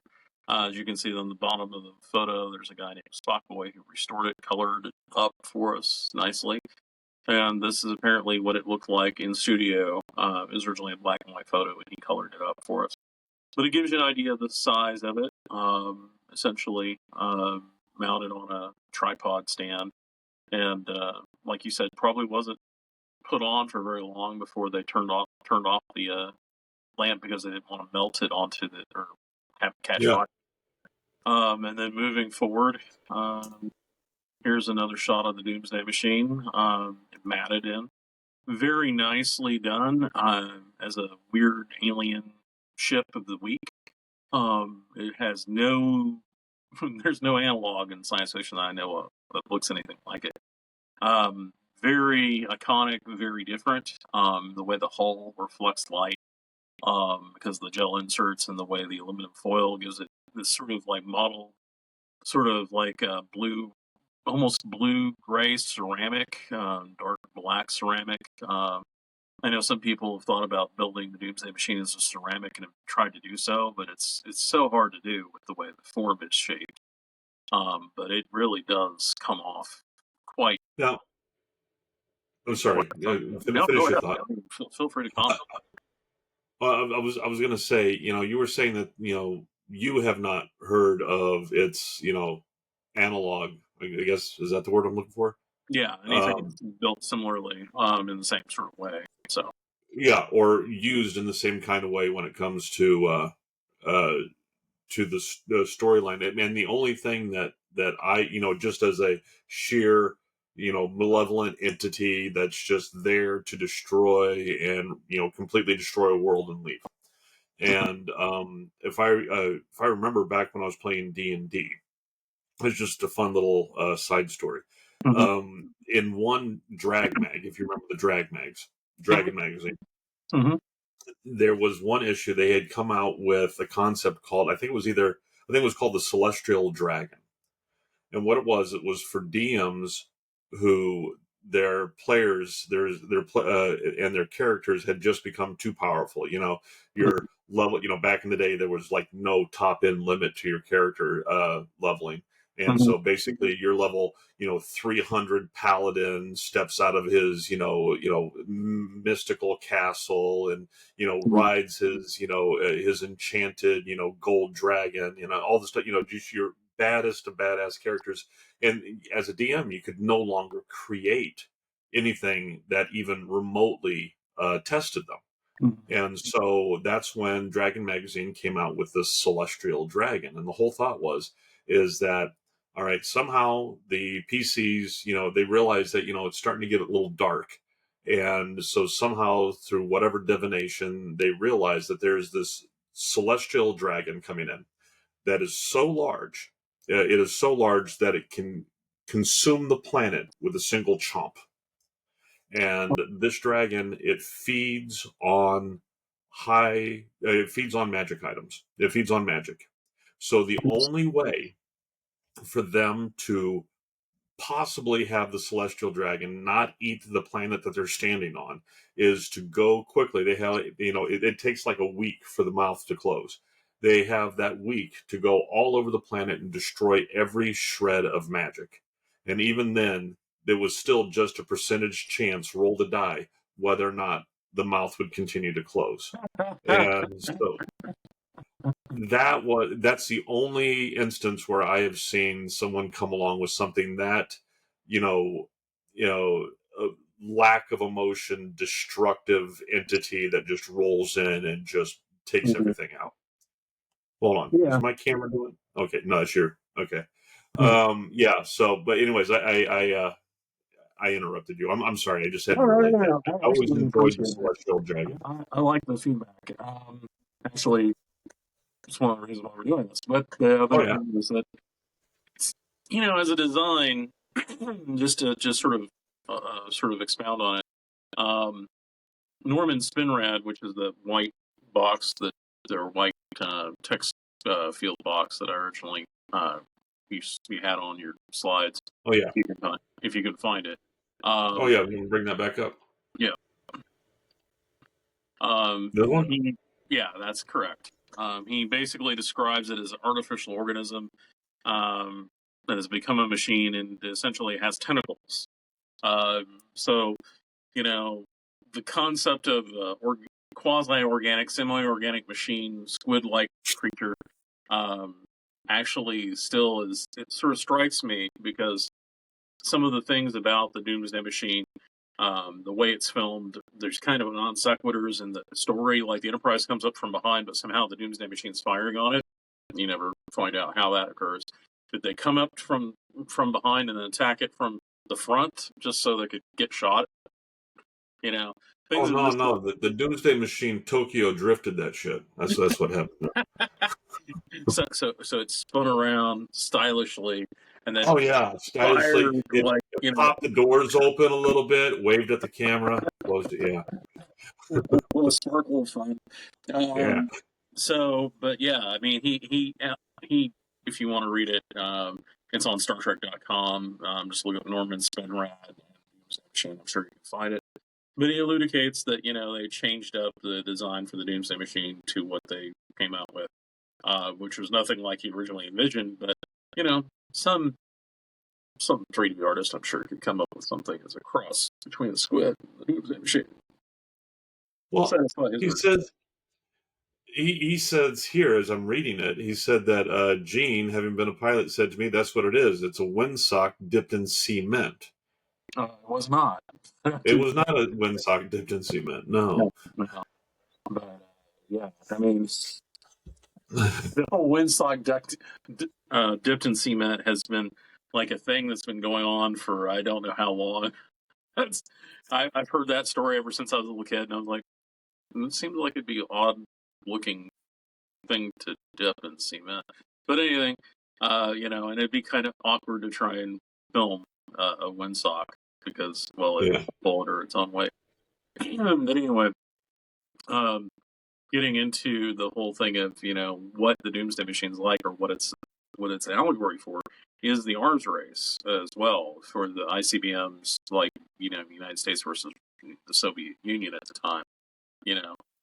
As you can see on the bottom of the photo, there's a guy named Spockboy who restored it, colored it up for us nicely. And this is apparently what it looked like in studio. It was originally a black and white photo, and he colored it up for us. But it gives you an idea of the size of it. Essentially, mounted on a tripod stand, and like you said, probably wasn't put on for very long before they turned off the lamp because they didn't want to melt it onto the or have it catch Yeah. fire. And then moving forward, here's another shot of the Doomsday Machine, matted in, very nicely done as a weird alien ship of the week. It has no, there's no analog in science fiction that I know of that looks anything like it. Very iconic, very different. The way the hull reflects light, because the gel inserts and the way the aluminum foil gives it this sort of like model, sort of like blue, almost blue gray ceramic, dark black ceramic. I know some people have thought about building the Doomsday Machine as a ceramic and have tried to do so, but it's so hard to do with the way the form is shaped. But it really does come off quite. Now, I'm sorry. No, Finish go your ahead. thought. I mean, feel free to comment. I was going to say, you were saying that, you have not heard of its, analog. I guess is that the word I'm looking for? Yeah, anything built similarly, in the same sort of way. So Yeah, or used in the same kind of way when it comes uh, to the storyline. And the only thing that I, just as a sheer, malevolent entity that's just there to destroy and completely destroy a world and leave. And if I remember back when I was playing D&D, it's just a fun little side story. Mhm. In one drag mag, if you remember the drag mags, Dragon magazine, Mhm. there was one issue they had come out with a concept called I think it was called the Celestial Dragon. And what it was for DMs who their players and their characters had just become too powerful. Your level. Back in the day, there was like no top end limit to your character leveling, and Mhm. so basically, your level, 300 paladin steps out of his, mystical castle and Mhm. rides his enchanted, gold dragon, all the stuff, just your baddest of badass characters. And as a DM, you could no longer create anything that even remotely tested them. Mhm. And so that's when Dragon Magazine came out with this celestial dragon. And the whole thought is that, all right, somehow the PCs, they realize that, it's starting to get a little dark. And so somehow through whatever divination, they realize that there's this celestial dragon coming in that is so large. It is so large that it can consume the planet with a single chomp. And this dragon, it feeds on it feeds on magic items. It feeds on magic. So the only way for them to possibly have the celestial dragon not eat the planet that they're standing on is to go quickly. They have, it takes like a week for the mouth to close. They have that week to go all over the planet and destroy every shred of magic. And even then, there was still just a percentage chance, roll the die, whether or not the mouth would continue to close. And so that's the only instance where I have seen someone come along with something that, you know, you know, a lack of emotion, destructive entity that just rolls in and just takes everything out. Hold on, Yeah. is my camera doing? Okay, no, it's your okay. Hmm. Yeah. So, but anyways, I interrupted you. I'm sorry. I just had No, to no, relate no, that. no. I I always actually enjoyed the appreciate it. Celestial Dragon. I like the feedback. Actually, it's one of the reasons why we're doing this. But the Oh other yeah. thing is that, as a design, just sort of expound on it. Um, Norman Spinrad, which is the white box or white text field box that I originally you had on your slides. Oh yeah. If you can find it. Oh yeah. We can bring that back up. Yeah. This one. Yeah, that's correct. He basically describes it as an artificial organism that has become a machine and essentially has tentacles. So, the concept of quasi-organic, semi-organic machine, squid-like creature, actually still it sort of strikes me because some of the things about the Doomsday Machine, the way it's filmed, there's kind of non sequiturs in the story. Like the Enterprise comes up from behind, but somehow the Doomsday Machine's firing on it. You never find out how that occurs. Did they come up from behind and then attack it from the front just so they could get shot? Oh Things of no, this. no. The Doomsday Machine Tokyo drifted that shit. That's what happened. So it spun around stylishly and then Oh yeah, stylishly. fired It like popped the doors open a little bit, waved at the camera, closed it. Yeah, a sparkle of fun. yeah, But yeah, I mean, he, if you want to read it, it's on StarTrek.com. Just look up Norman Spinrad. I'm sure you can find it. But he elucidates that they changed up the design for the Doomsday Machine to what they came out with, which was nothing like he originally envisioned. But some 3D artist, I'm sure, could come up with something as a cross between the Squid and the Doomsday Machine. well, Satisfy his he work. says he says here as I'm reading it, he said that Gene, having been a pilot, said to me, "That's what it is. It's a windsock dipped in cement." It was not. It was not a windsock dipped in cement. No. No, no. But yeah, I mean, the whole windsock dipped in cement has been like a thing that's been going on for I don't know how long. That's I've heard that story ever since I was a little kid, and I was like, it seems like it'd be an odd looking thing to dip in cement. But anything, and it'd be kind of awkward to try and film a windsock because, well, it Yeah. would fall under its own weight. But anyway, um, getting into the whole thing of what the Doomsday Machine's like or what it's an allegory for is the arms race as well for the ICBMs, like United States versus the Soviet Union at the time.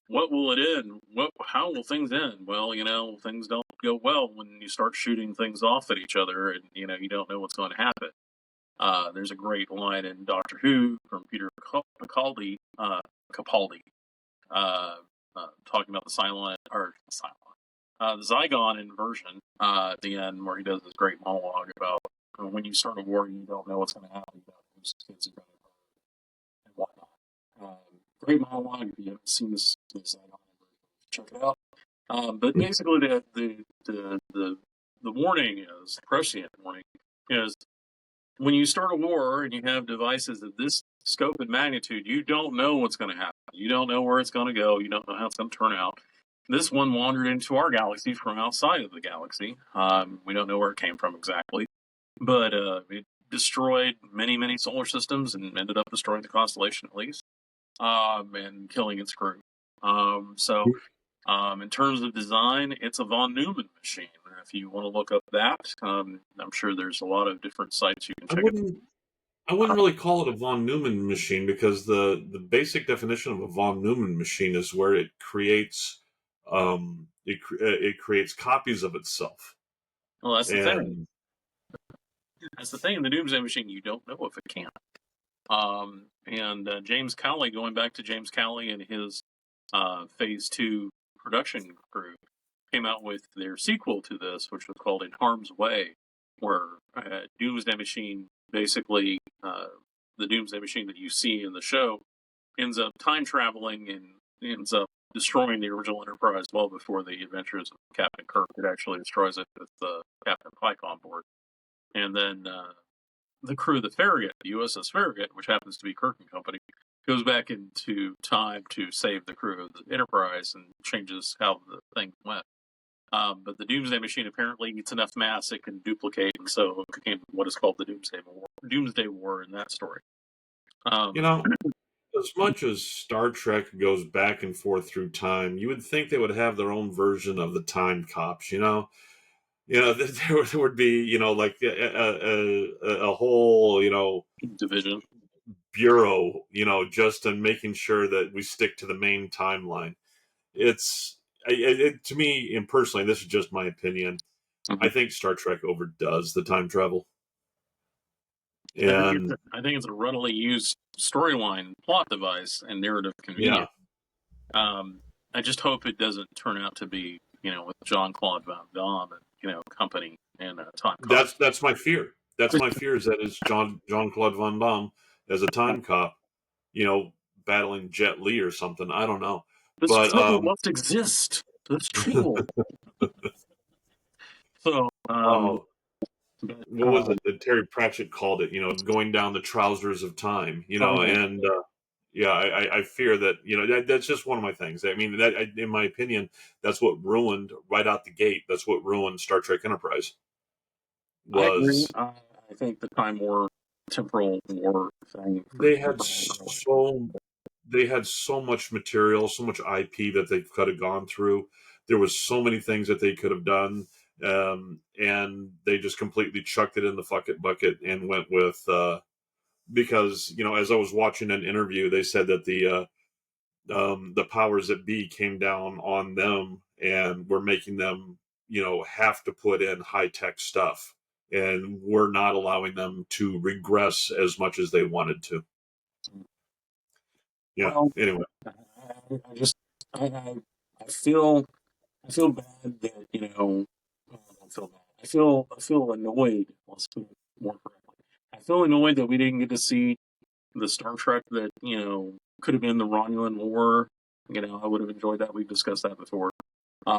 What will it end? How will things end? Well, things don't go well when you start shooting things off at each other, and you don't know what's going to happen. There's a great line in Doctor Who from Peter Capaldi, talking about the the Zygon inversion at the end, where he does this great monologue about when you start a war, you don't know what's going to happen, you don't know whose kids are going to die and whatnot. Great monologue. If you haven't seen this Zygon inversion, check it out. But basically, the warning is prescient warning is when you start a war and you have devices of this scope and magnitude, you don't know what's going to happen. You don't know where it's going to go. You don't know how it's going to turn out. This one wandered into our galaxy from outside of the galaxy. We don't know where it came from exactly, but it destroyed many, many solar systems and ended up destroying the constellation at least, and killing its crew. In terms of design, it's a von Neumann machine. If you want to look up that, I'm sure there's a lot of different sites you can check out. I wouldn't really call it a von Neumann machine because the basic definition of a von Neumann machine is where it creates it creates copies of itself. Well, that's the thing. And That's the thing in the Doomsday Machine. You don't know if it can. And James Cowley, going back to James Cowley and his Phase 2 production crew, came out with their sequel to this, which was called In Harm's Way, where Doomsday Machine, basically the Doomsday Machine that you see in the show, ends up time traveling and ends up destroying the original Enterprise well before the adventures of Captain Kirk. It actually destroys it with Captain Pike on board. And then the crew of the Farragut, the USS Farragut, which happens to be Kirk and Company, goes back into time to save the crew of the Enterprise and changes how the thing went. But the Doomsday Machine apparently eats enough mass it can duplicate, and so it became what is called the Doomsday War in that story. As much as Star Trek goes back and forth through time, you would think they would have their own version of the time cops, there would be, like a whole, division bureau, just in making sure that we stick to the main timeline. To me, and personally, this is just my opinion. Mm-hmm. I think Star Trek overdoes the time travel. And I think it's a readily used storyline, plot device, and narrative convenience. Yeah. I just hope it doesn't turn out to be, with Jean-Claude Van Damme and, Company and time. That's my fear. That's my fear, is that it's Jean-Claude Van Damme as a time cop, battling Jet Li or something. I don't know. This trouble must exist. That's true. So, what was it that Terry Pratchett called it? Going down the trousers of time. And I fear that that's just one of my things. I mean, that in my opinion, that's what ruined right out the gate. That's what ruined Star Trek Enterprise. I agree. I think the Time War, temporal war thing. They had so much material, so much IP that they could have gone through. There was so many things that they could have done. And they just completely chucked it in the bucket and went with, because, as I was watching an interview, they said that the powers that be came down on them and were making them, have to put in high-tech stuff, and we're not allowing them to regress as much as they wanted to. Yeah. Well, anyway, I feel bad that I don't feel bad. I feel annoyed. Let's put it more correctly. I feel annoyed that we didn't get to see the Star Trek that could have been the Romulan War. I would have enjoyed that. We've discussed that before.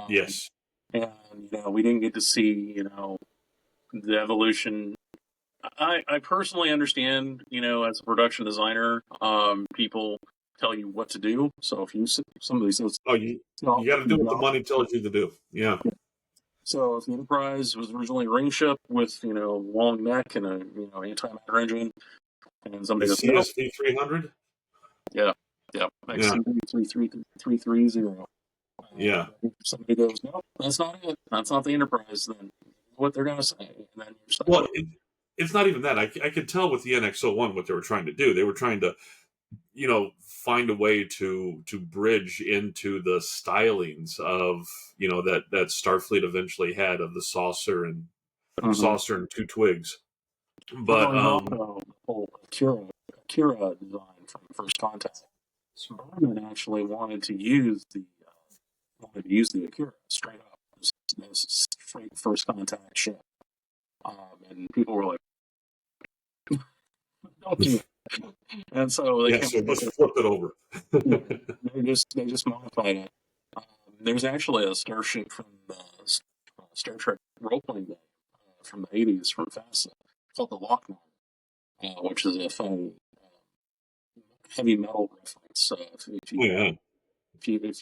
Yes. And we didn't get to see the evolution. I personally understand, as a production designer, people tell you what to do. So if somebody says, you got to do what the money tells you to do. Yeah. So if the Enterprise was originally a ring ship with, long neck and a, antimatter engine, and somebody goes, CSV 300? Yeah. XCV 3330. Yeah. Somebody goes, no, that's not it. That's not the Enterprise. Then what they're going to say. And then you're stuck. Well, it's not even that. I could tell with the NX-01 what they were trying to do. They were trying to, find a way to bridge into the stylings of, that Starfleet eventually had of the saucer and two twigs. But the whole Akira design from First Contact. Berman actually wanted to use the Akira straight up, this straight First Contact ship, and people were like, "Don't do it." And so they just flip it over. they just modified it. There's actually a starship from the Star Trek role-playing game from the 80s from FASA called the Lochnar, which is a fun heavy metal reference. If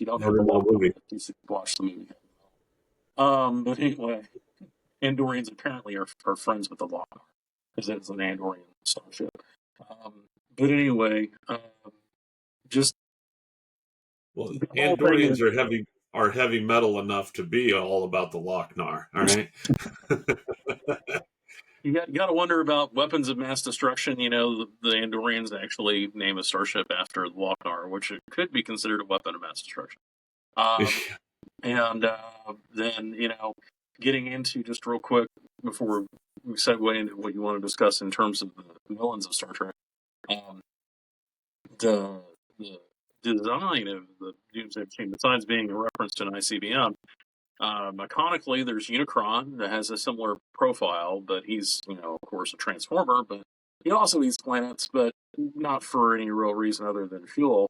you don't know the movie, you should watch the movie. But anyway, Andorians apparently are friends with the Lochnar because it's an Andorian starship. But anyway, Andorians are heavy metal enough to be all about the Lochnar. All right. You got to wonder about weapons of mass destruction. The Andorians actually name a starship after the Lochnar, which could be considered a weapon of mass destruction. And then, getting into, just real quick before we segue into what you want to discuss in terms of the villains of Star Trek, the design of the Doomsday Machine, besides being a reference to an ICBM, iconically, there's Unicron that has a similar profile, but he's, of course, a transformer, but he also eats planets, but not for any real reason other than fuel.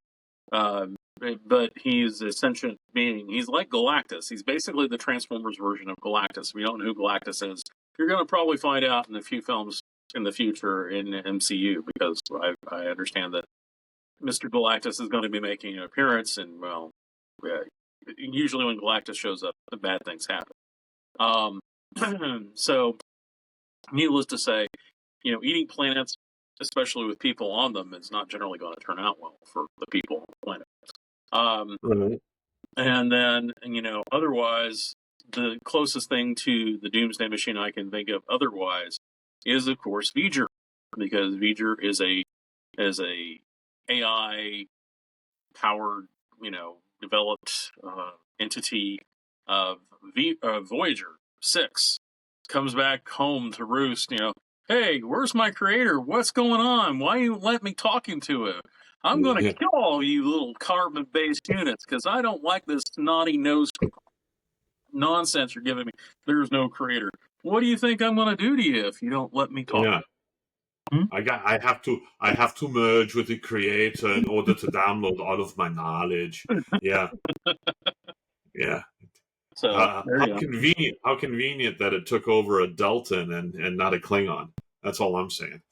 But he's a sentient being. He's like Galactus. He's basically the Transformers version of Galactus. If you don't know who Galactus is, you're going to probably find out in a few films in the future in the MCU, because I understand that Mr. Galactus is going to be making an appearance, and, well, usually when Galactus shows up, the bad things happen. So, needless to say, eating planets, especially with people on them, is not generally going to turn out well for the people on the planet. Right. And then, otherwise, the closest thing to the Doomsday Machine I can think of otherwise is, of course, V'ger, because V'ger is a AI powered, developed entity of Voyager 6. Comes back home to roost, hey, where's my creator? What's going on? Why you let me talking to him? I'm going to kill all you little carbon-based units because I don't like this snotty-nosed nonsense you're giving me. There's no creator. What do you think I'm going to do to you if you don't let me talk? Yeah. I have to merge with the creator in order to download all of my knowledge. Yeah. Yeah. So How convenient that it took over a Deltan and not a Klingon. That's all I'm saying.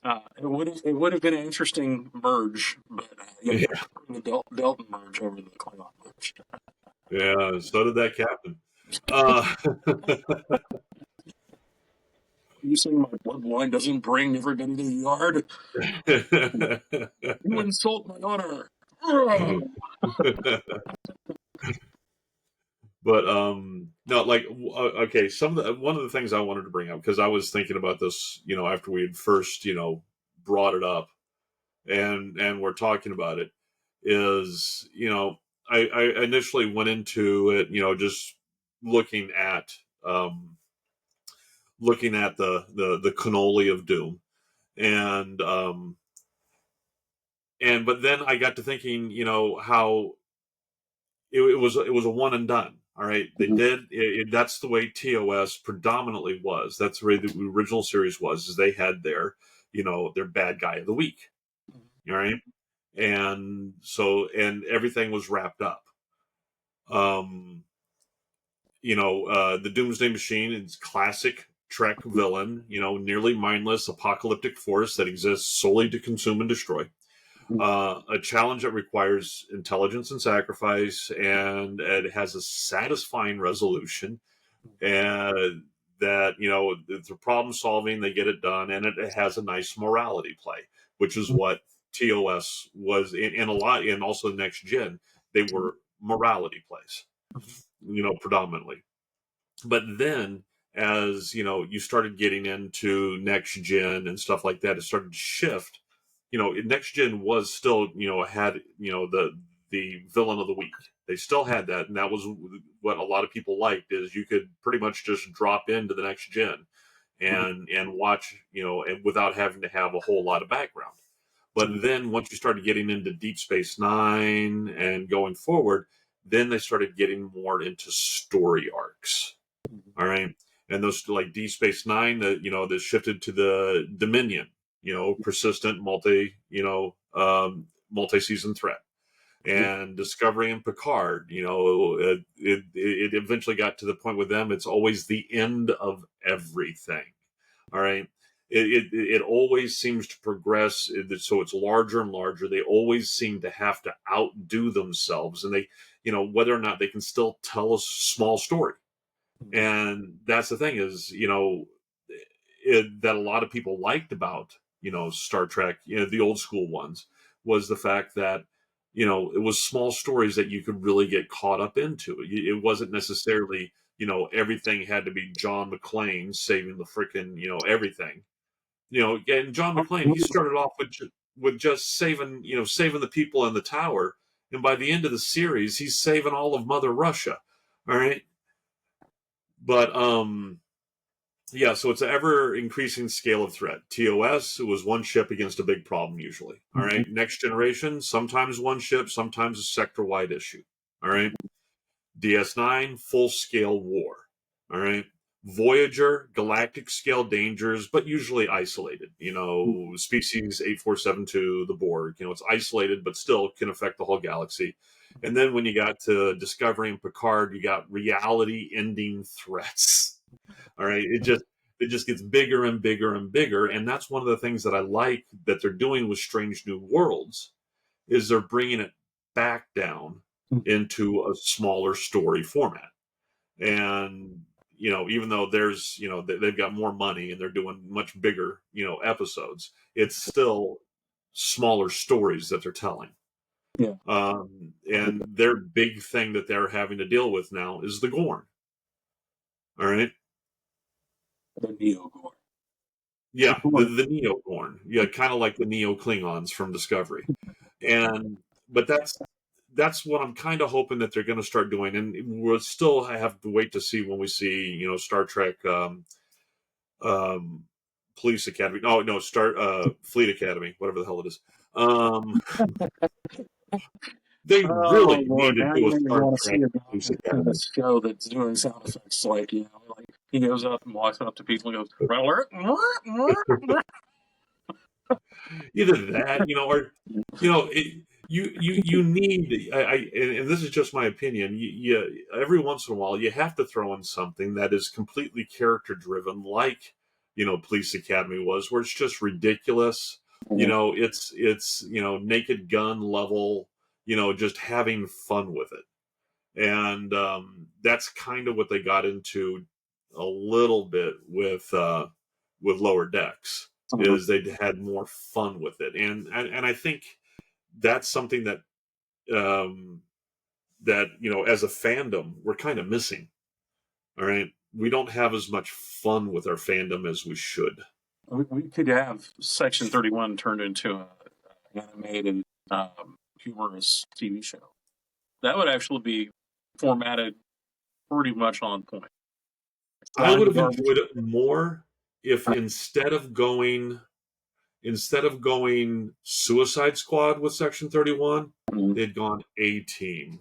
It would have been an interesting merge, but the Delta merge over the Klingon merge. Yeah, so did that captain. You saying my bloodline doesn't bring everybody to the yard? You insult my honor. But no, like okay, one of the things I wanted to bring up, because I was thinking about this, after we had first, brought it up, and we're talking about it, is, I initially went into it, just looking at the Cannoli of Doom, and but then I got to thinking, how it was a one and done. All right, they did it. That's the way TOS predominantly was. That's the way the original series was. Is they had their their bad guy of the week. All right, and so everything was wrapped up. The Doomsday Machine is classic Trek villain. Nearly mindless apocalyptic force that exists solely to consume and destroy. A challenge that requires intelligence and sacrifice, and it has a satisfying resolution, and that through problem solving they get it done, and it has a nice morality play, which is what TOS was in a lot, and also Next Gen. They were morality plays, predominantly. But then, as you started getting into Next Gen and stuff like that, it started to shift. Next Gen was still, had, the villain of the week. They still had that, and that was what a lot of people liked, is you could pretty much just drop into the Next Gen and watch, and without having to have a whole lot of background. But then once you started getting into Deep Space Nine and going forward, then they started getting more into story arcs. All right. And those, like Deep Space Nine, that shifted to the Dominion, persistent multi-season threat. And Discovery and Picard, it eventually got to the point with them, it's always the end of everything. All right. It always seems to progress, so it's larger and larger. They always seem to have to outdo themselves, and they, whether or not they can still tell a small story. And that's the thing, is, that a lot of people liked about, Star Trek, the old school ones, was the fact that, it was small stories that you could really get caught up into. It wasn't necessarily, everything had to be John McClane saving the frickin', everything. And John McClane, he started off with just saving the people in the tower. And by the end of the series, he's saving all of Mother Russia. All right. But Yeah, so it's an ever increasing scale of threat. TOS, it was one ship against a big problem usually. All right. Next generation, sometimes one ship, sometimes a sector wide issue. All right. DS9, full scale war. All right. Voyager, galactic scale dangers, but usually isolated. Species 8472, the Borg, it's isolated, but still can affect the whole galaxy. And then when you got to Discovery and Picard, you got reality ending threats. All right. It just gets bigger and bigger and bigger. And that's one of the things that I like that they're doing with Strange New Worlds is they're bringing it back down into a smaller story format. And even though they've got more money and they're doing much bigger episodes, it's still smaller stories that they're telling. Yeah. And their big thing that they're having to deal with now is the Gorn. All right. The Neo Gorn. Yeah, the Neo Gorn. Yeah, kind of like the Neo Klingons from Discovery. But that's what I'm kind of hoping that they're going to start doing, and we'll still have to wait to see when we see Star Trek Police Academy. No, Fleet Academy, whatever the hell it is. They really need to do a Star Trek Police Academy. This show that's doing sound effects, like he goes up and walks up to people and goes, either that, or you need. And this is just my opinion. You every once in a while you have to throw in something that is completely character driven, like Police Academy was, where it's just ridiculous. It's Naked Gun level. Just having fun with it, and that's kind of what they got into a little bit with Lower Decks. Is they had more fun with it, and I think that's something that as a fandom we're kind of missing. All right, we don't have as much fun with our fandom as we should. We could have Section 31 turned into an animated humorous TV show. That would actually be formatted pretty much on point. I would have enjoyed it more if instead of going Suicide Squad with Section 31, they'd gone A-Team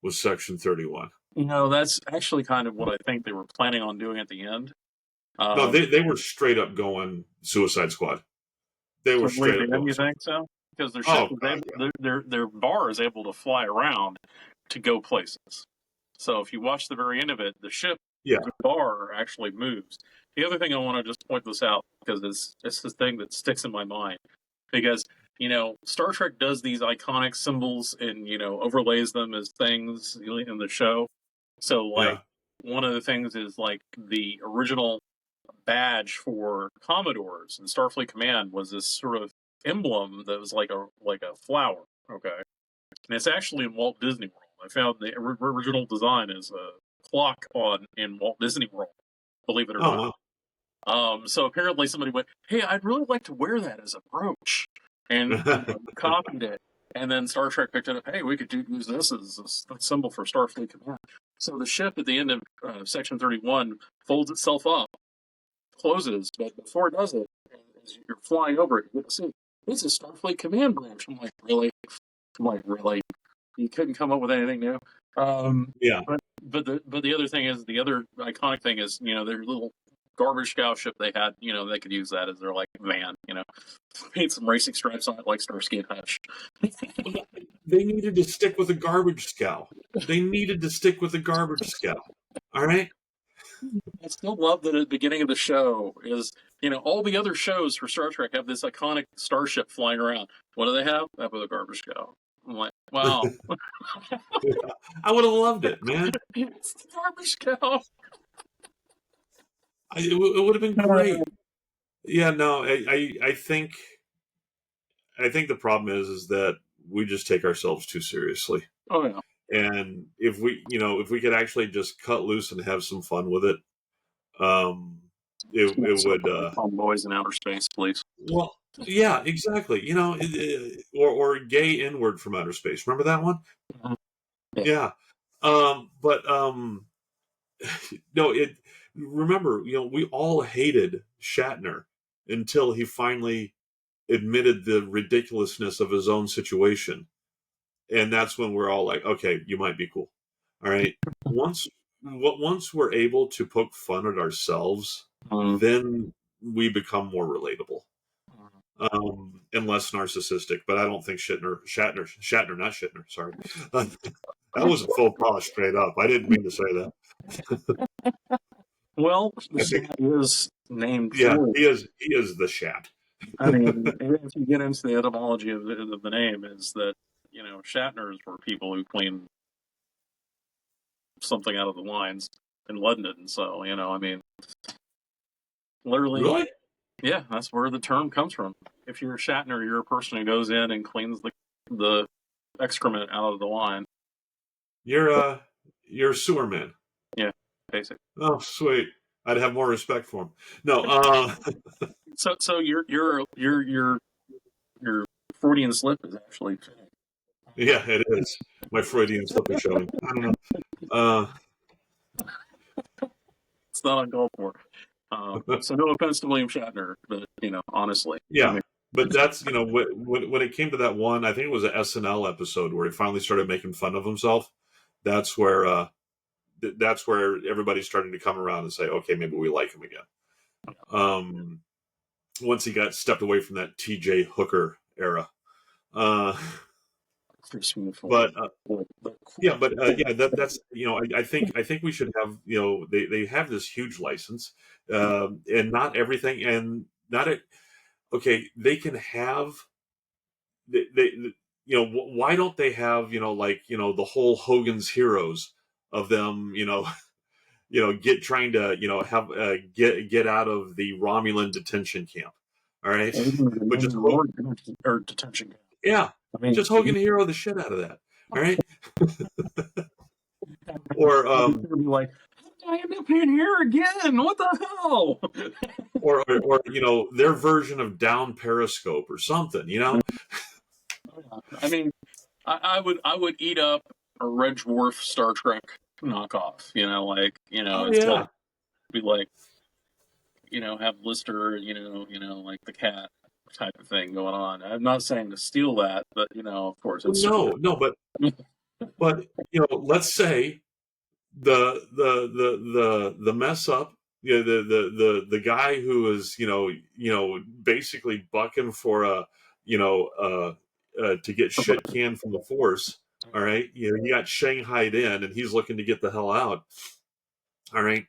with Section 31. That's actually kind of what I think they were planning on doing at the end. No, they were straight up going Suicide Squad. They were straight up going. You think so? Because their ship, their bar is able to fly around to go places. So if you watch the very end of it, the ship, the bar actually moves. The other thing I want to just point this out, because it's the thing that sticks in my mind, because Star Trek does these iconic symbols and overlays them as things in the show. So one of the things is like the original badge for Commodores and Starfleet Command was this sort of emblem that was like a flower. Okay, and it's actually in Walt Disney World. I found the original design is a clock in Walt Disney World. Believe it or not. Wow. So apparently somebody went, "Hey, I'd really like to wear that as a brooch," and copied it. And then Star Trek picked it up. Hey, we could use this as a symbol for Starfleet Command. So the ship at the end of Section 31 folds itself up, closes, but before it does it, as you're flying over it, you get to see it's a Starfleet Command branch. I'm like, really? You couldn't come up with anything new. Yeah. But the other thing is, the other iconic thing is, their little garbage scow ship they had. They could use that as their van. Paint some racing stripes on it like Starsky and Hutch. They needed to stick with a garbage scow. All right. I still love that at the beginning of the show is, all the other shows for Star Trek have this iconic starship flying around. What do they have? That with a garbage scow. I'm like, wow. I would have loved it, man. It's the garbage cow. It would have been great. Yeah, no, I think the problem is that we just take ourselves too seriously. Oh yeah. And if we could actually just cut loose and have some fun with it, it would. Boys in outer space, please. Well, yeah, exactly. Or gay inward from outer space. Remember that one? Yeah. But no, remember, we all hated Shatner until he finally admitted the ridiculousness of his own situation. And that's when we're all like, okay, you might be cool. All right. Once we're able to poke fun at ourselves, then we become more relatable. And less narcissistic, but I don't think Shatner, not Shatner, sorry. That was a faux pas straight up. I didn't mean to say that. Well, the I think, Shat is named yeah, for. he is the Shat. I mean, if you get into the etymology of the name, is that Shatners were people who cleaned something out of the lines in London. So I mean, literally, Really? yeah, that's where the term comes from. If you're a Shatner, you're a person who goes in and cleans the excrement out of the line. You're a sewer man. Yeah, basically. Oh, sweet. I'd have more respect for him. No, So your Freudian slip is actually fitting. yeah, it is. My Freudian slip is showing. I don't know. It's not uncalled for. So no offense to William Shatner, but honestly, Yeah, I mean, but that's when it came to that one, I think it was an SNL episode where he finally started making fun of himself. That's where everybody's starting to come around and say, okay, maybe we like him again. Once he got stepped away from that T.J. Hooker era. But yeah, that's I think we should have they have this huge license, and not everything, and not it. Okay, they can have they why don't they have the whole Hogan's Heroes of them get trying to have get out of the Romulan detention camp, all right, but just or detention camp. Yeah, I mean, just Hogan hero the shit out of that, all right. Or be like, I end up in here again. What the hell? or their version of down Periscope or something, I mean, I would eat up a Red Dwarf Star Trek knockoff. Oh it's yeah. like, be like, have Lister, like the cat type of thing going on. I'm not saying to steal that, but of course, it's No, but let's say the mess up, the guy who is basically bucking for to get shit canned from the Force. All right, he got shanghaied in, and he's looking to get the hell out. All right,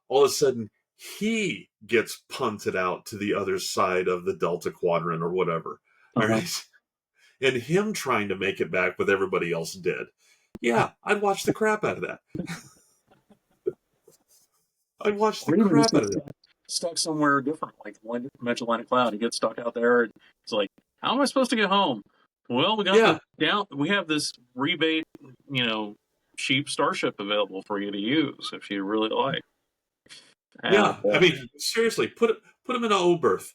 all of a sudden he gets punted out to the other side of the Delta Quadrant or whatever. All right, and him trying to make it back with everybody else dead. Yeah, I'd watch the crap out of that. I'd watch the crap out of that. Stuck somewhere different, like Magellanic Cloud. He gets stuck out there, and it's like, how am I supposed to get home? Well, we have this rebate, cheap starship available for you to use if you really like. Yeah, I mean, seriously, put him in an O-berth.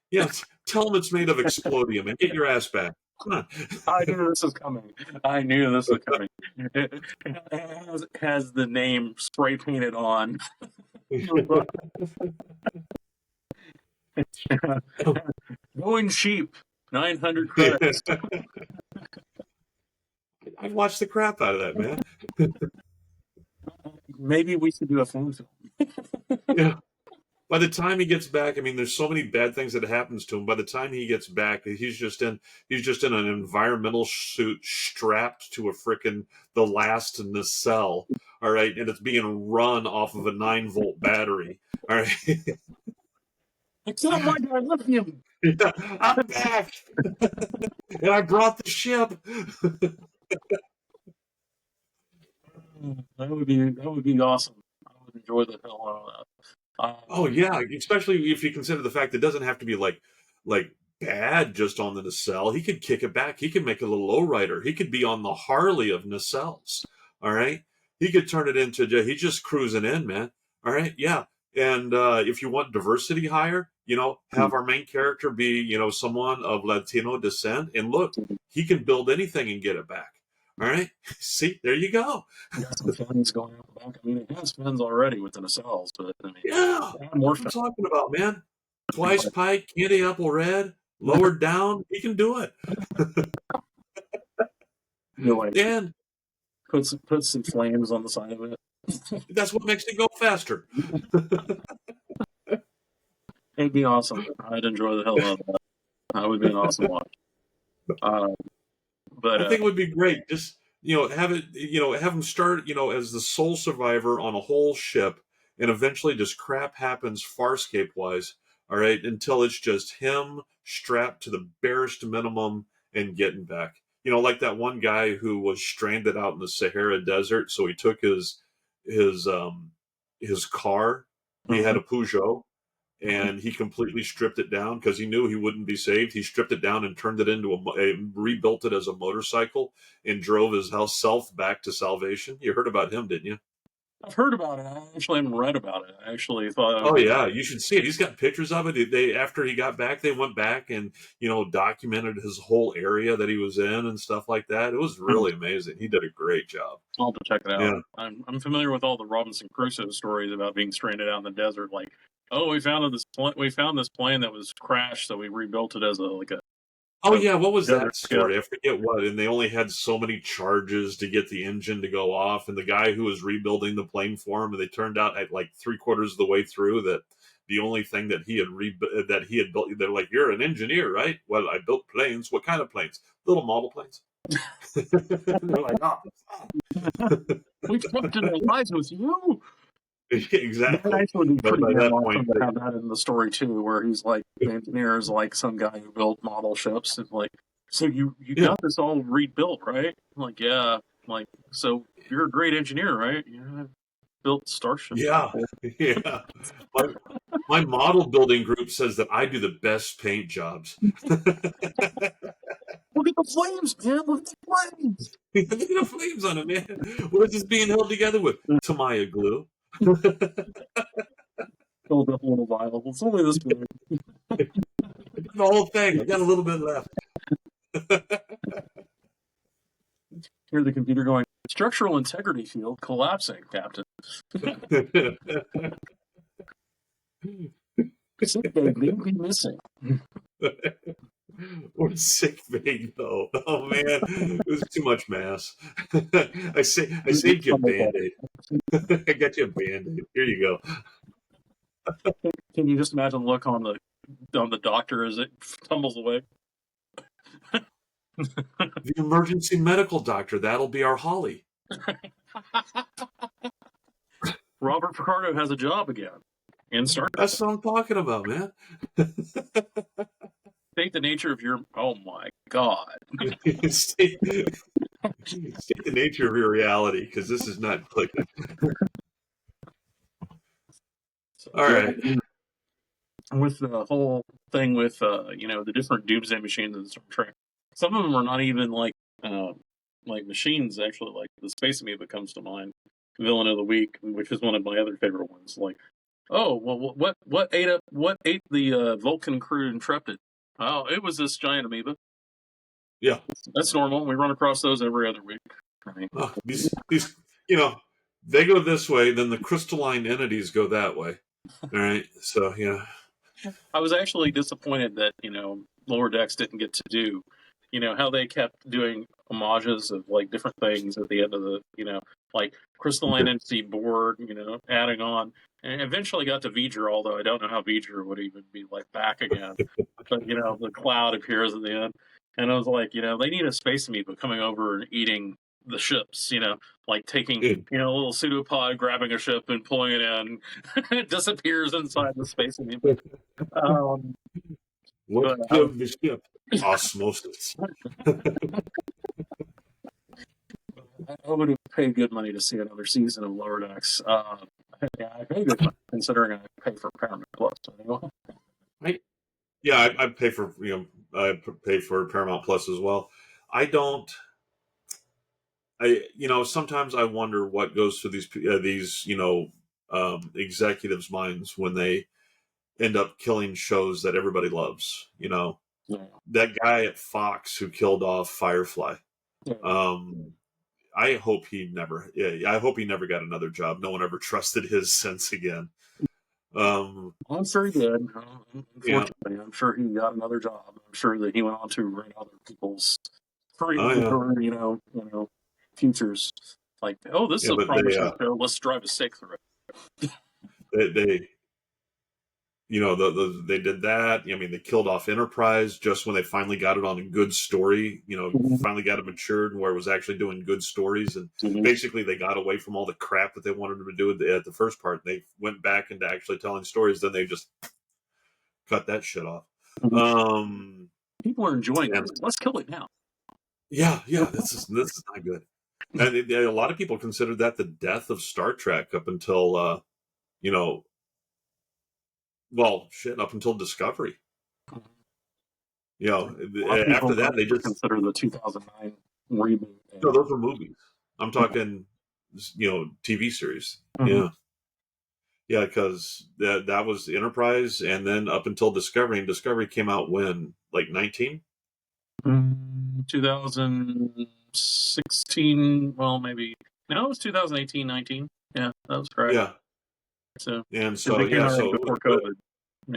Yeah, tell him it's made of explodium and get your ass back. Come on. I knew this was coming. It has the name spray painted on. Going cheap, 900 credits. I'd watch the crap out of that, man. Maybe we should do a fan film. Yeah. By the time he gets back, I mean, there's so many bad things that happens to him. By the time he gets back, he's just in an environmental suit strapped to the last nacelle. All right, and it's being run off of a 9-volt battery. All right. It's not my guy, lithium. Yeah, I'm back, and I brought the ship. That would be awesome. I would enjoy the hell out of that. Oh yeah, especially if you consider the fact it doesn't have to be like bad just on the nacelle. He could kick it back. He could make a little lowrider. He could be on the Harley of nacelles. All right, he could turn it into he's just cruising in, man. All right, yeah. And if you want diversity higher, have our main character be someone of Latino descent. And look, he can build anything and get it back. All right, see, there you go. Got some fins going out the back. I mean, it has fins already with the nacelles, but I mean, Yeah, add more that's fins. what I'm talking about, man. Twice pike, candy apple red, lowered down. He can do it. You like And put some flames on the side of it. that's what makes it go faster. It'd be awesome. I'd enjoy the hell out of that. That would be an awesome watch. But I think it would be great. Just have it. Have him start. As the sole survivor on a whole ship, and eventually just crap happens Farscape wise. All right, until it's just him strapped to the barest minimum and getting back. Like that one guy who was stranded out in the Sahara Desert. So he took his his car. He had a Peugeot, and he completely stripped it down because he knew he wouldn't be saved. He stripped it down and turned it into rebuilt it as a motorcycle and drove his self back to salvation. You heard about him, didn't you? I've heard about it. I actually haven't read about it. I actually thought it would Oh be. yeah, you should see it. He's got pictures of it. They after he got back, they went back and documented his whole area that he was in and stuff like that. It was really amazing. He did a great job. I'll have to check it out. Yeah. I'm familiar with all the Robinson Crusoe stories about being stranded out in the desert. Like, oh, we found this plane that was crashed, so we rebuilt it as a Oh yeah, what was desert that story? I forget what. And they only had so many charges to get the engine to go off. And the guy who was rebuilding the plane for him, and they turned out at like 3/4 of the way through that the only thing that he had built. They're like, "You're an engineer, right?" Well, I built planes. What kind of planes? Little model planes. They're like, "Oh, we kept it alive with you." exactly." That actually would be But pretty by damn that awesome point, to have that in the story too, where he's like the engineer is like some guy who built model ships and like, so you yeah. got this all rebuilt, right? I'm like, yeah. I'm like, so you're a great engineer, right? Yeah, I built Starships. Yeah, yeah. My model building group says that I do the best paint jobs. Look at the flames, man! Look at the flames! Look at the flames on it, man. What is this being held together with? Tamaya glue. Filled up a little vial. It's only this big. The whole thing. I got a little bit left. Hear the computer going, structural integrity field collapsing, Captain. Sick bay may be missing. Or sick bay though. Oh man, it was too much mass. I saved you a Band-Aid. I got you a Band-Aid. Here you go. Can you just imagine the look on the doctor as it tumbles away? The emergency medical doctor. That'll be our Holly. Robert Picardo has a job again. In Star Trek. That's what I'm talking about, man. State the nature of your. Oh my God. state the nature of your reality, because this is not clicking. All right. With the whole thing with the different Doomsday machines in Star Trek, some of them are not even like machines. Actually, like the Space Amoeba comes to mind. Villain of the Week, which is one of my other favorite ones. Like, oh well, what ate the Vulcan crew Intrepid? Oh, it was this giant amoeba. Yeah, that's normal. We run across those every other week. Right? These they go this way, then the crystalline entities go that way. All right, so yeah. I was actually disappointed that Lower Decks didn't get to do, how they kept doing homages of like different things at the end of the, like crystalline entity board, adding on, and eventually got to V'ger, although I don't know how V'ger would even be like back again. But the cloud appears at the end, and I was like, they need a space amoeba coming over and eating the ships, like taking a little pseudopod, grabbing a ship and pulling it in. It disappears inside the space amoeba. What killed the ship? Osmosis. I would have paid good money to see another season of Lower Decks. Yeah, I pay good money considering I pay for Paramount Plus. Right? Yeah, I pay for I pay for Paramount Plus as well. I don't. Sometimes I wonder what goes through these executives' minds when they end up killing shows that everybody loves. That guy at Fox who killed off Firefly. I hope he never. Yeah, I hope he never got another job. No one ever trusted his sense again. I'm sure he did. Yeah. Unfortunately, I'm sure he got another job. I'm sure that he went on to run other people's Oh careers yeah. or futures. Like, oh, this is Yeah, a but promising show. Let's drive a stake through it. they they did that. I mean, they killed off Enterprise just when they finally got it on a good story. Finally got it matured where it was actually doing good stories, and Mm-hmm. basically they got away from all the crap that they wanted them to do at the first part. They went back into actually telling stories. Then they just cut that shit off. Mm-hmm. Um, People are enjoying and it. Let's kill it now. yeah, this is not good. And a lot of people considered that the death of Star Trek up until you know, well, shit, up until Discovery. A lot of After people that they just consider the 2009 reboot. no, those were movies. I'm talking, TV series. Mm-hmm. Yeah, because that was Enterprise, and then up until Discovery, and Discovery came out when, like 19. 2016. Well, maybe no, it was 2018, 19. Yeah, that was correct. Yeah, So and because so it came yeah, out so it was before good. COVID.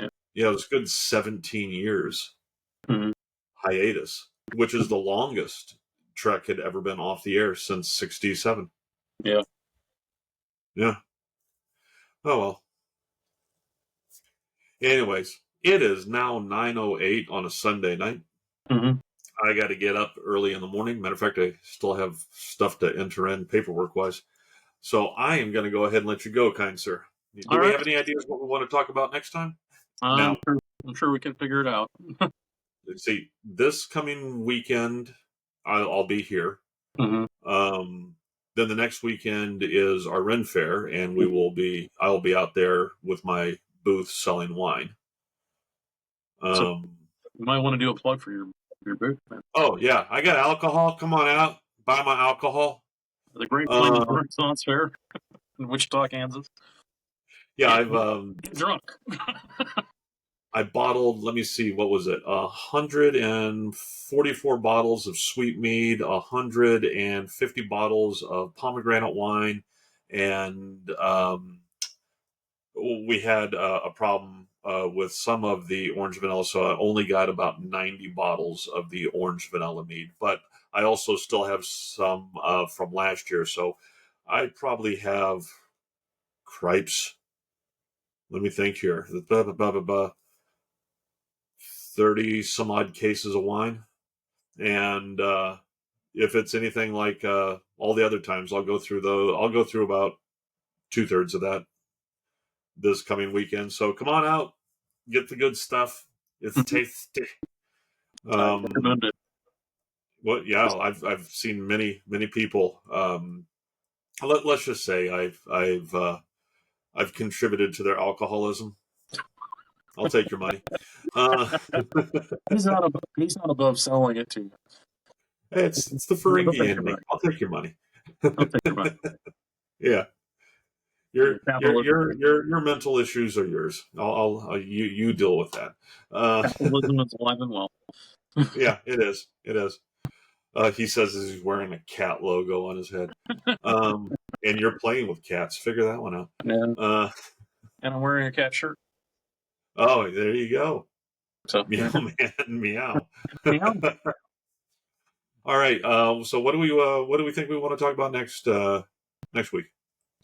Yeah. Yeah, it was good 17 years Mm-hmm. hiatus, which is the longest Trek had ever been off the air since '67. Yeah. Yeah. Oh well. Anyways, it is now 9:08 on a Sunday night. Mm-hmm. I got to get up early in the morning. Matter of fact, I still have stuff to enter in paperwork wise. So I am going to go ahead and let you go, kind sir. Do All we right. have any ideas what we want to talk about next time? I'm Now, sure, I'm sure we can figure it out. see, this coming weekend, I'll be here. Mm-hmm. Then the next weekend is our Ren Fair, and I'll be out there with my booth selling wine. So Um, you might want to do a plug for your booth, man. oh yeah, I got alcohol. Come on out, buy my alcohol. The Great Plains Uh, Renaissance Fair in Wichita, Kansas. yeah, Get, I've get drunk. I bottled, let me see, what was it? 144 bottles of sweet mead, 150 bottles of pomegranate wine, and we had a problem with some of the orange vanilla, so I only got about 90 bottles of the orange vanilla mead. But I also still have some from last year, so I probably have cripes. Let me think here. 30 some odd cases of wine. And if it's anything like all the other times, I'll go through about 2/3 of that this coming weekend. So come on out, get the good stuff. It's tasty. I recommend it. What? Yeah, I've seen many people. Let's just say I've contributed to their alcoholism. I'll take your money. Uh, He's not above selling it to you. it's the He'll Ferengi take in your me. money. I'll take your money. He'll take your money. Yeah. Your capitalism, Your mental issues are yours. You deal with that. capitalism is alive and well. Yeah, it is. It is. He says as he's wearing a cat logo on his head. And you're playing with cats. Figure that one out. And, Uh, and I'm wearing a cat shirt. oh, there you go. So Meow man, meow. meow. All right. So what do we think we want to talk about next week?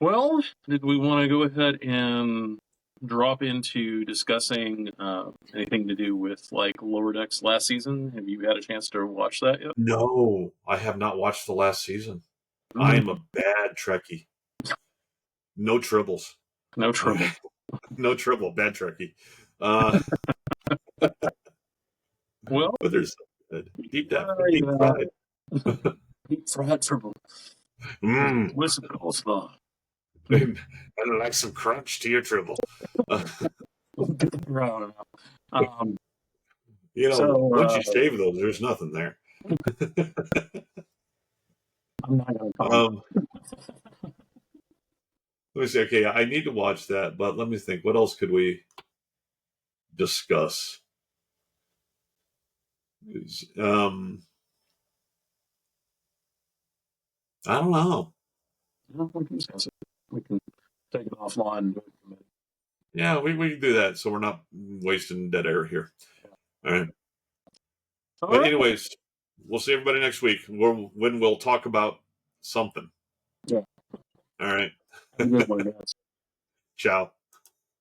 Well, did we want to go ahead and drop into discussing anything to do with like Lower Decks last season? Have you had a chance to watch that yet? No, I have not watched the last season. I Mm, am a bad Trekkie. No tribbles. no trouble. No trouble, bad Trekkie. Uh, Well, but there's deep yeah, fried. deep fried trouble. Mmm. With some coleslaw. I like some crunch to your tribble. Get the brown out. Once you shave those, there's nothing there. I'm not going to comment. Let me see. Okay, I need to watch that, but let me think. What else could we discuss? I don't know. We can discuss it. We can take it offline and do it in committee. Yeah, we can do that, so we're not wasting dead air here. All right. All But right. anyways, we'll see everybody next week when we'll talk about something. Yeah. All right. Have a good one, guys. Ciao.